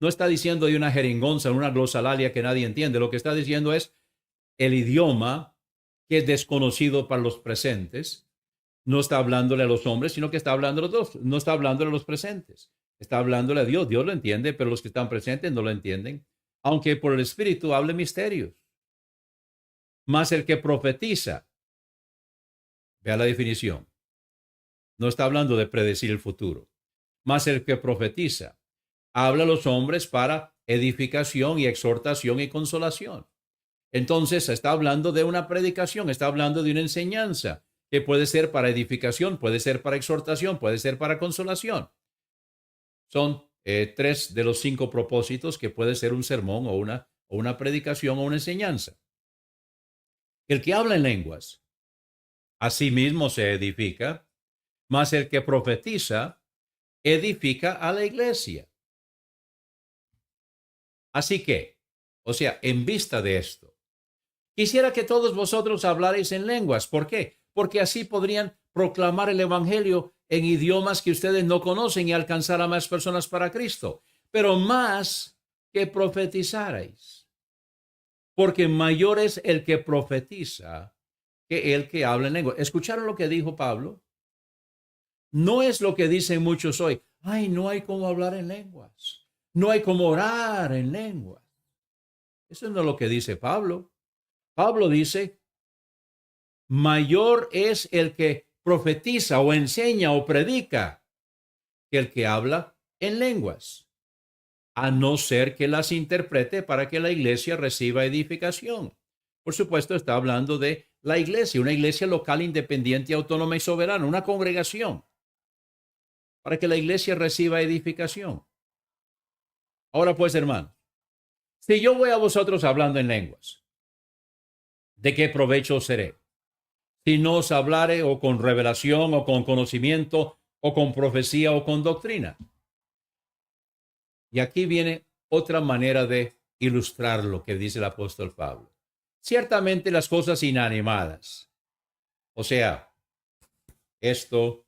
no está diciendo de una jeringonza, una glosalalia que nadie entiende. Lo que está diciendo es el idioma que es desconocido para los presentes. No está hablándole a los hombres, sino que está hablando a los dos. No está hablándole a los presentes. Está hablándole a Dios. Dios lo entiende, pero los que están presentes no lo entienden. Aunque por el Espíritu hable misterios. Mas el que profetiza, vea la definición. No está hablando de predecir el futuro. Mas el que profetiza habla a los hombres para edificación y exhortación y consolación. Entonces está hablando de una predicación, está hablando de una enseñanza que puede ser para edificación, puede ser para exhortación, puede ser para consolación. Son tres de los 5 propósitos que puede ser un sermón o una predicación o una enseñanza. El que habla en lenguas, a sí mismo se edifica mas el que profetiza edifica a la iglesia. Así que, o sea, en vista de esto, quisiera que todos vosotros hablarais en lenguas. ¿Por qué? Porque así podrían proclamar el evangelio en idiomas que ustedes no conocen y alcanzar a más personas para Cristo. Pero más que profetizarais. Porque mayor es el que profetiza que el que habla en lengua. ¿Escucharon lo que dijo Pablo? No es lo que dicen muchos hoy. Ay, no hay cómo hablar en lenguas. No hay cómo orar en lenguas. Eso no es lo que dice Pablo. Pablo dice, mayor es el que profetiza o enseña o predica que el que habla en lenguas, a no ser que las interprete para que la iglesia reciba edificación. Por supuesto, está hablando de la iglesia, una iglesia local, independiente, autónoma y soberana, una congregación, para que la iglesia reciba edificación. Ahora pues, hermanos, si yo voy a vosotros hablando en lenguas, ¿de qué provecho seré? Si no os hablare o con revelación o con conocimiento o con profecía o con doctrina. Y aquí viene otra manera de ilustrar lo que dice el apóstol Pablo. Ciertamente las cosas inanimadas, o sea, esto,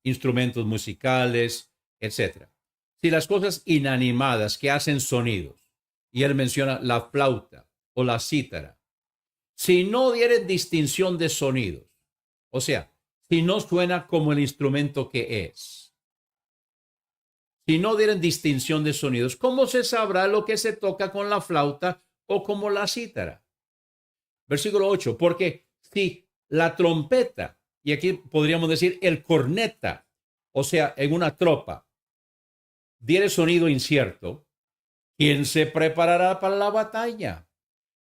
instrumentos musicales, etcétera. Si las cosas inanimadas que hacen sonidos, y él menciona la flauta o la cítara, si no dieren distinción de sonidos, o sea, si no suena como el instrumento que es, si no dieren distinción de sonidos, ¿cómo se sabrá lo que se toca con la flauta o como la cítara? Versículo 8, porque si la trompeta, y aquí podríamos decir el corneta, o sea, en una tropa, diere sonido incierto, ¿quién se preparará para la batalla?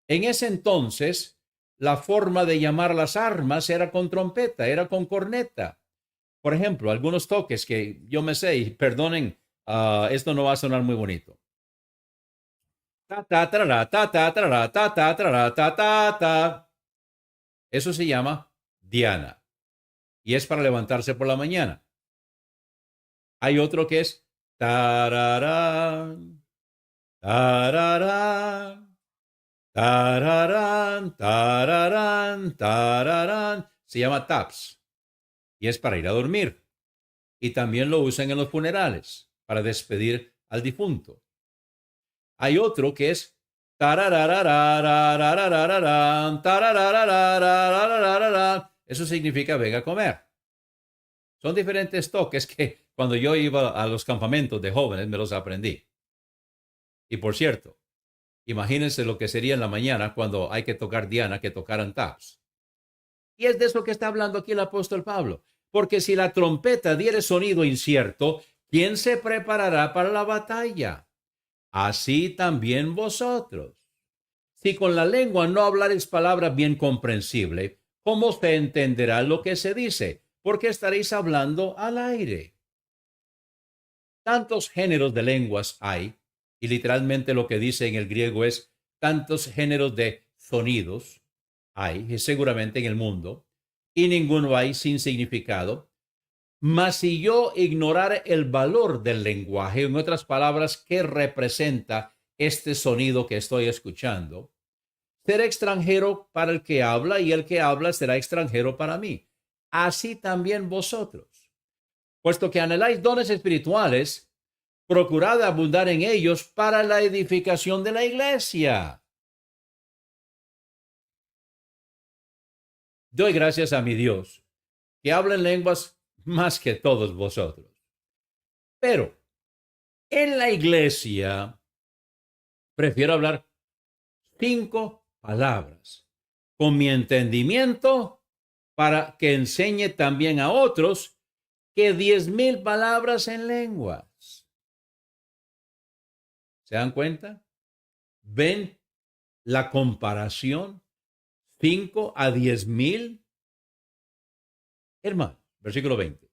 En ese entonces, la forma de llamar las armas era con trompeta, era con corneta. Por ejemplo, algunos toques que yo me sé, y perdonen, esto no va a sonar muy bonito. Ta ta ta ta ta ta ta ta ta ta ta ta. Eso se llama diana y es para levantarse por la mañana. Hay otro que es tararán, tararán, tararán, tararán, tararán. Se llama taps y es para ir a dormir. Y también lo usan en los funerales para despedir al difunto. Hay otro que es tarararararararararararán, tararararararararararán. Eso significa venga a comer. Son diferentes toques que cuando yo iba a los campamentos de jóvenes me los aprendí. Y por cierto, imagínense lo que sería en la mañana cuando hay que tocar diana, que tocaran taps. Y es de eso que está hablando aquí el apóstol Pablo. Porque si la trompeta diere sonido incierto, ¿quién se preparará para la batalla? Así también vosotros. Si con la lengua no hablaréis palabras bien comprensibles, ¿cómo se entenderá lo que se dice? Porque estaréis hablando al aire. Tantos géneros de lenguas hay, y literalmente lo que dice en el griego es tantos géneros de sonidos hay, seguramente en el mundo, y ninguno hay sin significado. Mas si yo ignorara el valor del lenguaje, en otras palabras, ¿qué representa este sonido que estoy escuchando? Seré extranjero para el que habla y el que habla será extranjero para mí. Así también vosotros. Puesto que anheláis dones espirituales, procurad abundar en ellos para la edificación de la iglesia. Doy gracias a mi Dios, que habla en lenguas más que todos vosotros. Pero en la iglesia prefiero hablar 5 palabras con mi entendimiento para que enseñe también a otros que 10,000 palabras en lenguas. ¿Se dan cuenta? ¿Ven la comparación? 5 a 10,000. Hermano, versículo 20.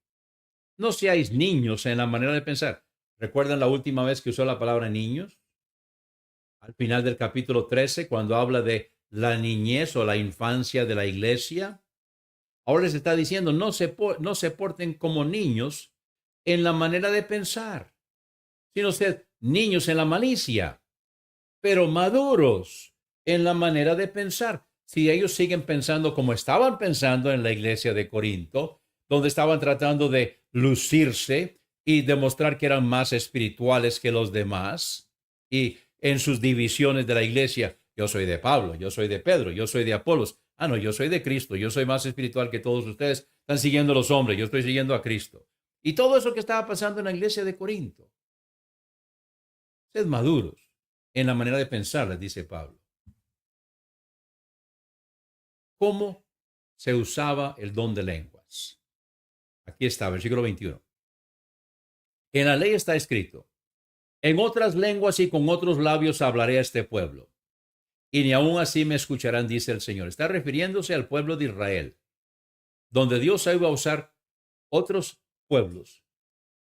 No seáis niños en la manera de pensar. ¿Recuerdan la última vez que usó la palabra niños? Al final del capítulo 13, cuando habla de la niñez o la infancia de la iglesia. Ahora les está diciendo, no se porten como niños en la manera de pensar, sino ser niños en la malicia, pero maduros en la manera de pensar. Si ellos siguen pensando como estaban pensando en la iglesia de Corinto, donde estaban tratando de lucirse y demostrar que eran más espirituales que los demás, y en sus divisiones de la iglesia, yo soy de Pablo, yo soy de Pedro, yo soy de Apolos, no, yo soy de Cristo, yo soy más espiritual que todos ustedes, están siguiendo a los hombres, yo estoy siguiendo a Cristo. Y todo eso que estaba pasando en la iglesia de Corinto. Sed maduros en la manera de pensar, les dice Pablo. ¿Cómo se usaba el don de lenguas? Aquí está, versículo 21. En la ley está escrito, en otras lenguas y con otros labios hablaré a este pueblo, y ni aun así me escucharán, dice el Señor. Está refiriéndose al pueblo de Israel, donde Dios iba a usar otros pueblos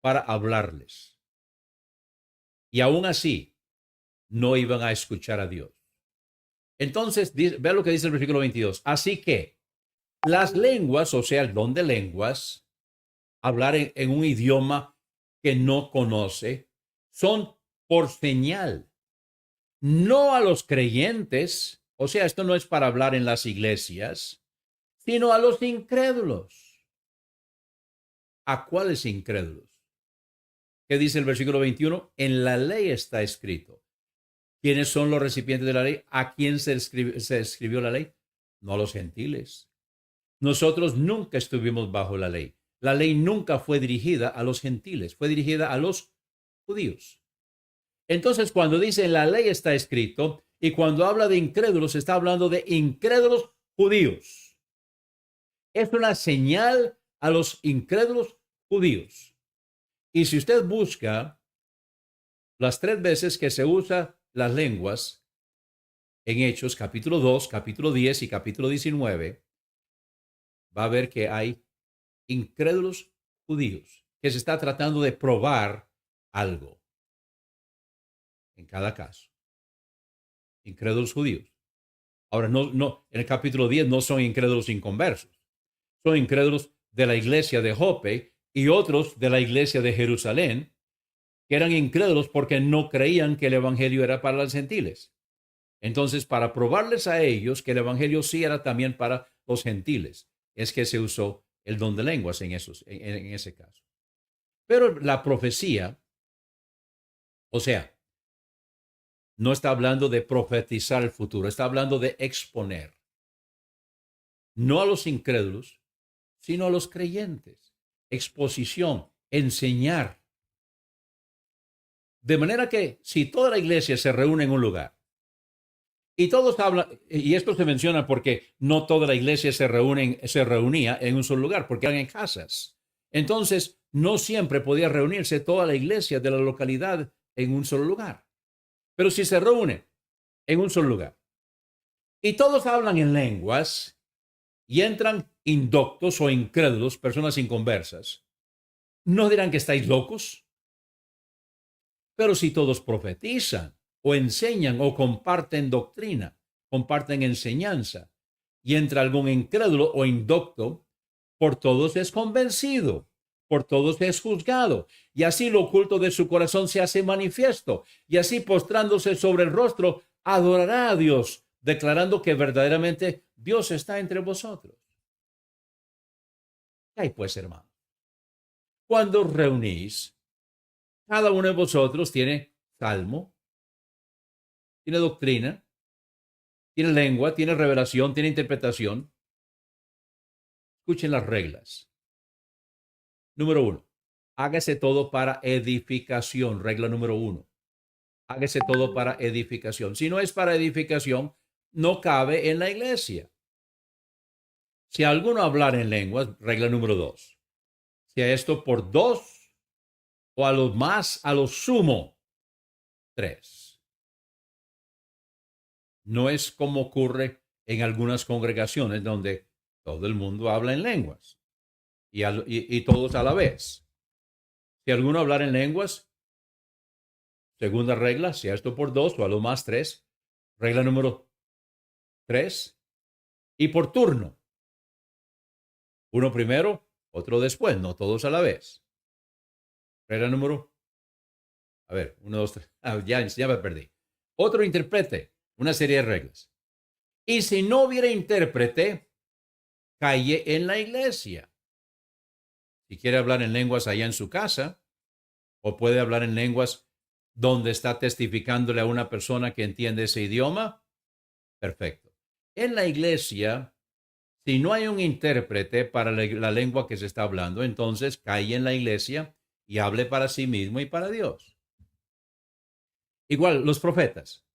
para hablarles. Y aún así, no iban a escuchar a Dios. Entonces, vea lo que dice el versículo 22. Así que las lenguas, o sea, el don de lenguas, hablar en un idioma que no conoce, son por señal, no a los creyentes. O sea, esto no es para hablar en las iglesias, sino a los incrédulos. ¿A cuáles incrédulos? ¿Qué dice el versículo 21? En la ley está escrito. ¿Quiénes son los recipientes de la ley? ¿A quién se escribió la ley? No a los gentiles. Nosotros nunca estuvimos bajo la ley. La ley nunca fue dirigida a los gentiles, fue dirigida a los judíos. Entonces, cuando dice en la ley está escrito, y cuando habla de incrédulos, está hablando de incrédulos judíos. Es una señal a los incrédulos judíos. Y si usted busca las 3 veces que se usa las lenguas en Hechos, capítulo 2, capítulo 10 y capítulo 19, va a ver que hay incrédulos judíos que se está tratando de probar algo en cada caso. Incrédulos judíos. Ahora, en el capítulo 10 no son incrédulos inconversos, son incrédulos de la iglesia de Jope y otros de la iglesia de Jerusalén, que eran incrédulos porque no creían que el evangelio era para los gentiles. Entonces, para probarles a ellos que el evangelio sí era también para los gentiles, es que se usó el don de lenguas en ese caso. Pero la profecía, o sea, no está hablando de profetizar el futuro, está hablando de exponer, no a los incrédulos, sino a los creyentes. Exposición, enseñar. De manera que si toda la iglesia se reúne en un lugar y todos hablan, y esto se menciona porque no toda la iglesia se reunía en un solo lugar, porque eran en casas. Entonces, no siempre podía reunirse toda la iglesia de la localidad en un solo lugar. Pero si se reúne en un solo lugar y todos hablan en lenguas y entran indoctos o incrédulos, personas inconversas, ¿no dirán que estáis locos? Pero si todos profetizan o enseñan o comparten doctrina, comparten enseñanza, y entra algún incrédulo o indocto, por todos es convencido, por todos es juzgado, y así lo oculto de su corazón se hace manifiesto, y así postrándose sobre el rostro, adorará a Dios, declarando que verdaderamente Dios está entre vosotros. ¿Qué hay pues, hermano? Cuando reunís, cada uno de vosotros tiene salmo, tiene doctrina, tiene lengua, tiene revelación, tiene interpretación. Escuchen las reglas. Número 1. Hágase todo para edificación. Regla número 1. Hágase todo para edificación. Si no es para edificación, no cabe en la iglesia. Si alguno hablar en lenguas, regla número 2. Sea esto por 2 o a lo más, a lo sumo, 3. No es como ocurre en algunas congregaciones donde todo el mundo habla en lenguas y todos a la vez. Si alguno hablar en lenguas, segunda regla, sea esto por 2 o a lo más 3. Regla número 3. Y por turno. Uno primero, otro después, no todos a la vez. Regla número, a ver, uno, dos, tres. Ya me perdí. Otro intérprete, una serie de reglas. Y si no hubiera intérprete, calle en la iglesia. Si quiere hablar en lenguas allá en su casa, o puede hablar en lenguas donde está testificándole a una persona que entiende ese idioma, perfecto. En la iglesia, si no hay un intérprete para la lengua que se está hablando, entonces calle en la iglesia y hable para sí mismo y para Dios. Igual, los profetas,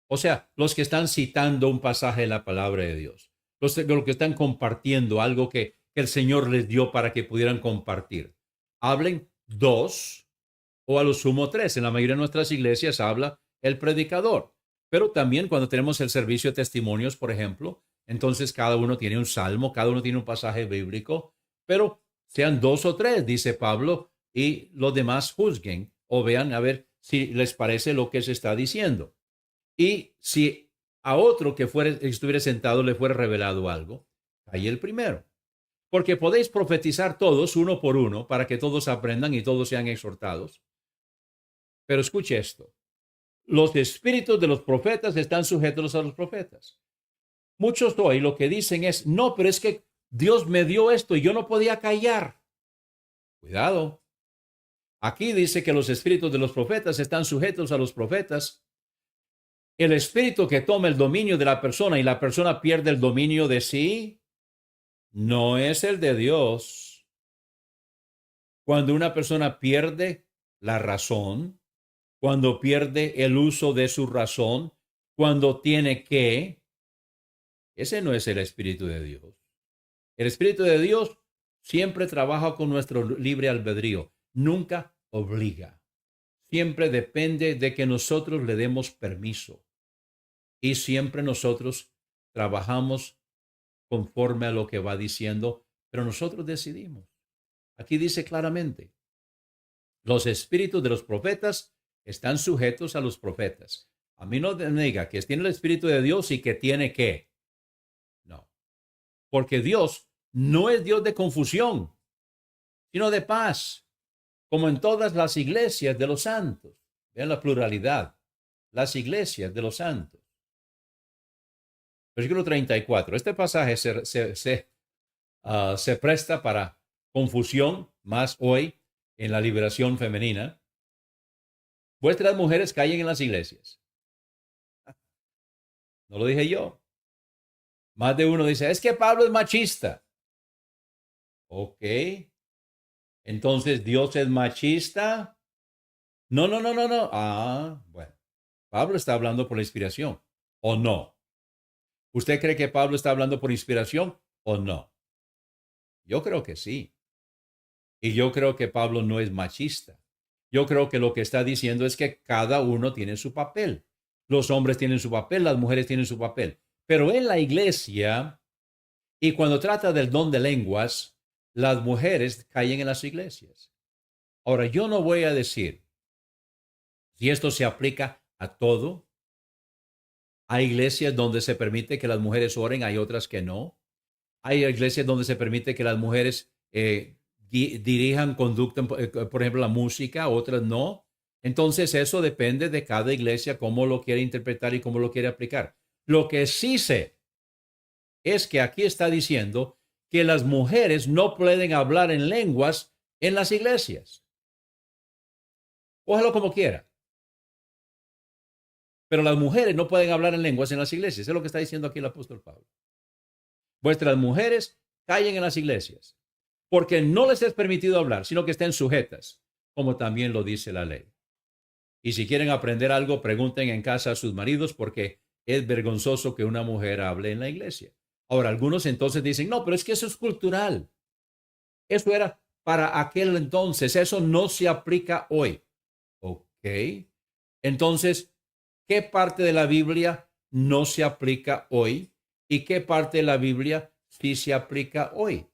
o sea, los que están citando un pasaje de la palabra de Dios, los que están compartiendo algo que el Señor les dio para que pudieran compartir. Hablen dos o a lo sumo tres. En la mayoría de nuestras iglesias habla el predicador, pero también cuando tenemos el servicio de testimonios, por ejemplo, entonces cada uno tiene un salmo, cada uno tiene un pasaje bíblico, pero sean dos o tres, dice Pablo, y los demás juzguen o vean a ver si les parece lo que se está diciendo. Y si a otro que estuviera sentado le fuera revelado algo, ahí el primero. Porque podéis profetizar todos uno por uno para que todos aprendan y todos sean exhortados. Pero escuche esto. Los espíritus de los profetas están sujetos a los profetas. Muchos hoy lo que dicen es, no, pero es que Dios me dio esto y yo no podía callar. Cuidado. Aquí dice que los espíritus de los profetas están sujetos a los profetas. El espíritu que toma el dominio de la persona y la persona pierde el dominio de sí, no es el de Dios. Cuando una persona pierde la razón, cuando pierde el uso de su razón, cuando tiene que, ese no es el Espíritu de Dios. El Espíritu de Dios siempre trabaja con nuestro libre albedrío, nunca obliga. Siempre depende de que nosotros le demos permiso. Y siempre nosotros trabajamos conforme a lo que va diciendo, pero nosotros decidimos. Aquí dice claramente, los espíritus de los profetas están sujetos a los profetas. A mí no me diga que tiene el Espíritu de Dios y que tiene que. No. Porque Dios no es Dios de confusión, sino de paz, como en todas las iglesias de los santos. Vean la pluralidad. Las iglesias de los santos. Versículo 34. Este pasaje se presta para confusión más hoy en la liberación femenina. Vuestras mujeres callen en las iglesias. No lo dije yo. Más de uno dice, es que Pablo es machista. Ok. Entonces, ¿Dios es machista? No, no, no, no, no. Ah, bueno. Pablo está hablando por la inspiración. ¿O no? ¿Usted cree que Pablo está hablando por inspiración o no? Yo creo que sí. Y yo creo que Pablo no es machista. Yo creo que lo que está diciendo es que cada uno tiene su papel. Los hombres tienen su papel, las mujeres tienen su papel. Pero en la iglesia, y cuando trata del don de lenguas, las mujeres caen en las iglesias. Ahora, yo no voy a decir si esto se aplica a todo. Hay iglesias donde se permite que las mujeres oren, hay otras que no. Hay iglesias donde se permite que las mujeres dirijan, conducta, por ejemplo, la música, otras no. Entonces, eso depende de cada iglesia, cómo lo quiere interpretar y cómo lo quiere aplicar. Lo que sí sé es que aquí está diciendo que las mujeres no pueden hablar en lenguas en las iglesias. Cójalo como quiera. Pero las mujeres no pueden hablar en lenguas en las iglesias. Es lo que está diciendo aquí el apóstol Pablo. Vuestras mujeres callen en las iglesias, porque no les es permitido hablar, sino que estén sujetas, como también lo dice la ley. Y si quieren aprender algo, pregunten en casa a sus maridos, porque es vergonzoso que una mujer hable en la iglesia. Ahora, algunos entonces dicen, no, pero es que eso es cultural. Eso era para aquel entonces, eso no se aplica hoy. Ok. Entonces, ¿qué parte de la Biblia no se aplica hoy? ¿Y qué parte de la Biblia sí se aplica hoy?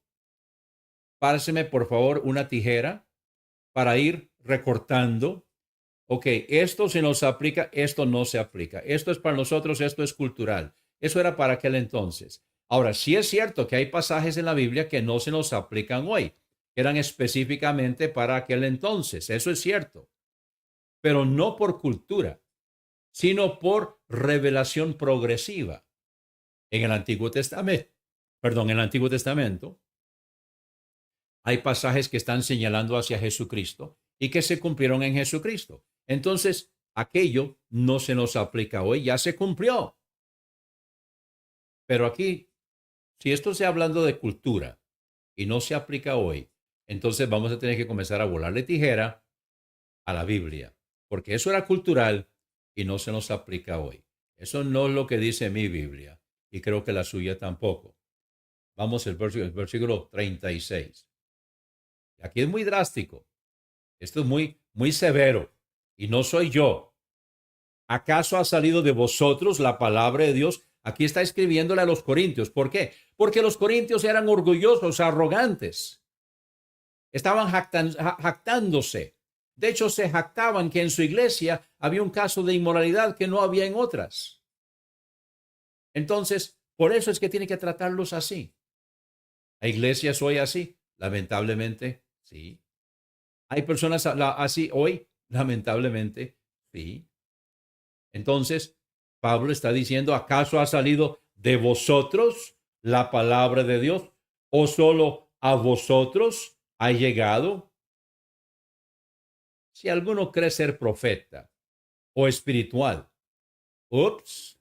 Páseme, por favor, una tijera para ir recortando. Ok, esto se nos aplica, esto no se aplica. Esto es para nosotros, esto es cultural. Eso era para aquel entonces. Ahora, sí es cierto que hay pasajes en la Biblia que no se nos aplican hoy, que eran específicamente para aquel entonces. Eso es cierto, pero no por cultura, sino por revelación progresiva. En el Antiguo Testamento, en el Antiguo Testamento hay pasajes que están señalando hacia Jesucristo y que se cumplieron en Jesucristo. Entonces, aquello no se nos aplica hoy, ya se cumplió. Pero aquí, si esto está hablando de cultura y no se aplica hoy, entonces vamos a tener que comenzar a volarle tijera a la Biblia, porque eso era cultural y no se nos aplica hoy. Eso no es lo que dice mi Biblia y creo que la suya tampoco. Vamos al versículo 36. Aquí es muy drástico. Esto es muy severo. Y no soy yo. ¿Acaso ha salido de vosotros la palabra de Dios? Aquí está escribiéndole a los corintios. ¿Por qué? Porque los corintios eran orgullosos, arrogantes. Estaban jactándose. De hecho, se jactaban que en su iglesia había un caso de inmoralidad que no había en otras. Entonces, por eso es que tiene que tratarlos así. ¿Hay iglesias hoy así? Lamentablemente, sí. ¿Hay personas así hoy? Lamentablemente, sí. Entonces, Pablo está diciendo, ¿acaso ha salido de vosotros la palabra de Dios? ¿O solo a vosotros ha llegado? Si alguno cree ser profeta o espiritual, ups,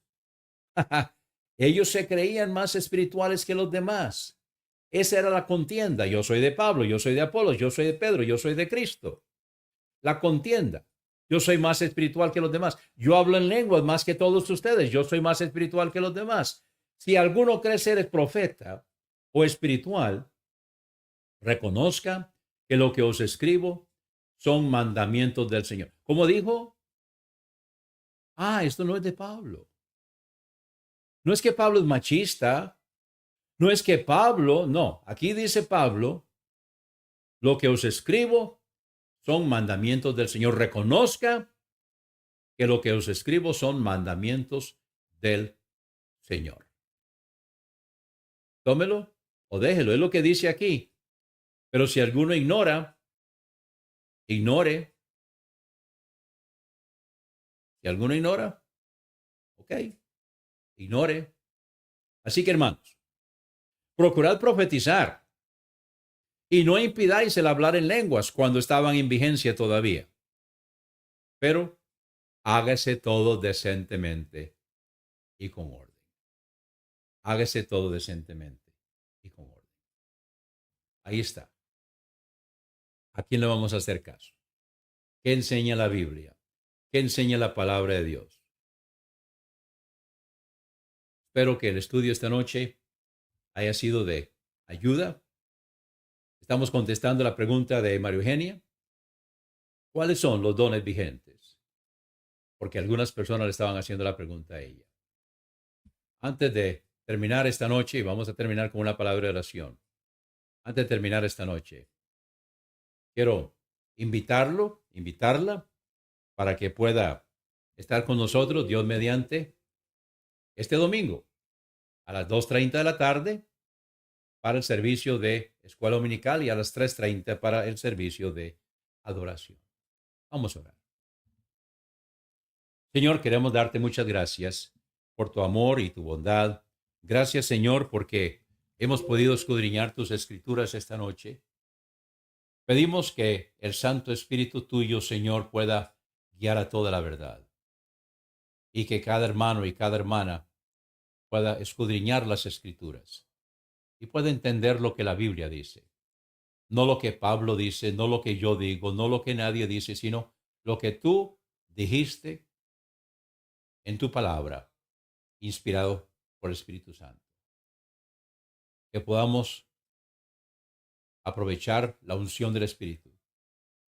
ellos se creían más espirituales que los demás. Esa era la contienda. Yo soy de Pablo, yo soy de Apolos, yo soy de Pedro, yo soy de Cristo. La contienda. Yo soy más espiritual que los demás. Yo hablo en lenguas más que todos ustedes. Yo soy más espiritual que los demás. Si alguno cree ser profeta o espiritual, reconozca que lo que os escribo son mandamientos del Señor. ¿Cómo dijo? Esto no es de Pablo. No es que Pablo es machista. No es que Pablo, no. Aquí dice Pablo, lo que os escribo son mandamientos del Señor. Reconozca que lo que os escribo son mandamientos del Señor. Tómelo o déjelo, es lo que dice aquí. Pero si alguno ignora, ignore. Si alguno ignora, ok, ignore. Así que hermanos, procurad profetizar y no impidáis el hablar en lenguas cuando estaban en vigencia todavía. Pero hágase todo decentemente y con orden. Hágase todo decentemente y con orden. Ahí está. ¿A quién le vamos a hacer caso? ¿Qué enseña la Biblia? ¿Qué enseña la palabra de Dios? Espero que el estudio esta noche haya sido de ayuda. Estamos contestando la pregunta de María Eugenia. ¿Cuáles son los dones vigentes? Porque algunas personas le estaban haciendo la pregunta a ella. Antes de terminar esta noche, y vamos a terminar con una palabra de oración. Antes de terminar esta noche, quiero invitarla para que pueda estar con nosotros, Dios mediante, este domingo a las 2:30 de la tarde para el servicio de escuela dominical y a las 3:30 para el servicio de adoración. Vamos a orar. Señor, queremos darte muchas gracias por tu amor y tu bondad. Gracias, Señor, porque hemos podido escudriñar tus escrituras esta noche. Pedimos que el Santo Espíritu tuyo, Señor, pueda guiar a toda la verdad y que cada hermano y cada hermana pueda escudriñar las escrituras y pueda entender lo que la Biblia dice. No lo que Pablo dice, no lo que yo digo, no lo que nadie dice, sino lo que tú dijiste en tu palabra, inspirado por el Espíritu Santo. Que podamos aprovechar la unción del Espíritu,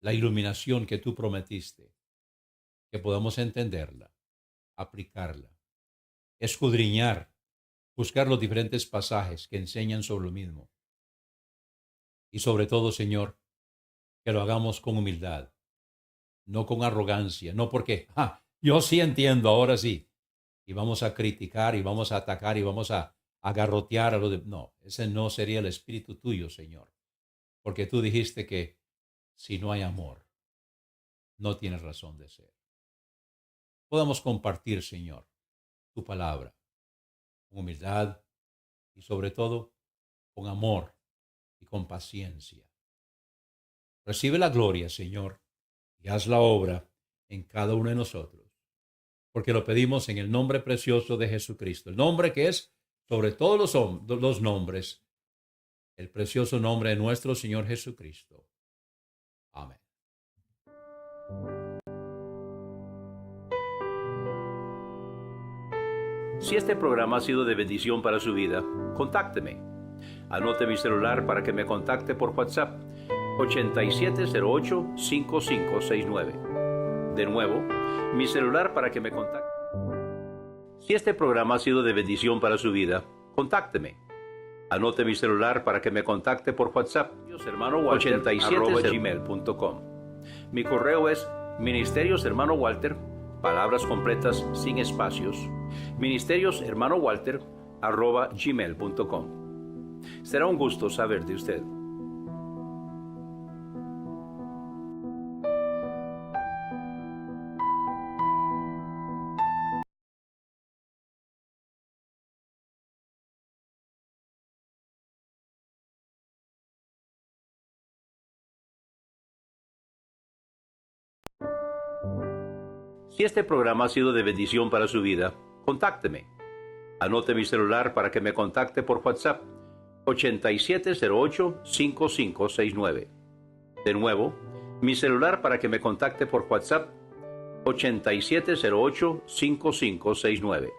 la iluminación que tú prometiste, que podamos entenderla, aplicarla, escudriñar, buscar los diferentes pasajes que enseñan sobre lo mismo. Y sobre todo, Señor, que lo hagamos con humildad, no con arrogancia, no porque, yo sí entiendo, ahora sí, y vamos a criticar y vamos a atacar y vamos a a garrotear a los de... No, ese no sería el espíritu tuyo, Señor. Porque tú dijiste que si no hay amor, no tienes razón de ser. Podamos compartir, Señor, tu palabra con humildad y sobre todo con amor y con paciencia. Recibe la gloria, Señor, y haz la obra en cada uno de nosotros, porque lo pedimos en el nombre precioso de Jesucristo, el nombre que es sobre todos los nombres, el precioso nombre de nuestro Señor Jesucristo. Amén. Si este programa ha sido de bendición para su vida, contácteme. Anote mi celular para que me contacte por WhatsApp 8708-5569. De nuevo, mi celular para que me contacte. Si este programa ha sido de bendición para su vida, contácteme. Anote mi celular para que me contacte por WhatsApp 87@gmail.com. Mi correo es ministerioshermanowalter, palabras completas sin espacios, ministerioshermanowalter@gmail.com. Será un gusto saber de usted. Si este programa ha sido de bendición para su vida, contácteme. Anote mi celular para que me contacte por WhatsApp 8708-5569. De nuevo, mi celular para que me contacte por WhatsApp 8708-5569.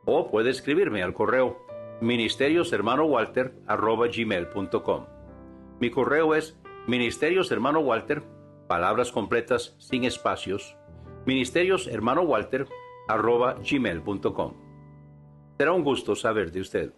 O puede escribirme al correo ministerioshermanowalter@gmail.com. Mi correo es ministerioshermanowalter, palabras completas sin espacios, ministerioshermanowalter@gmail.com. Será un gusto saber de usted.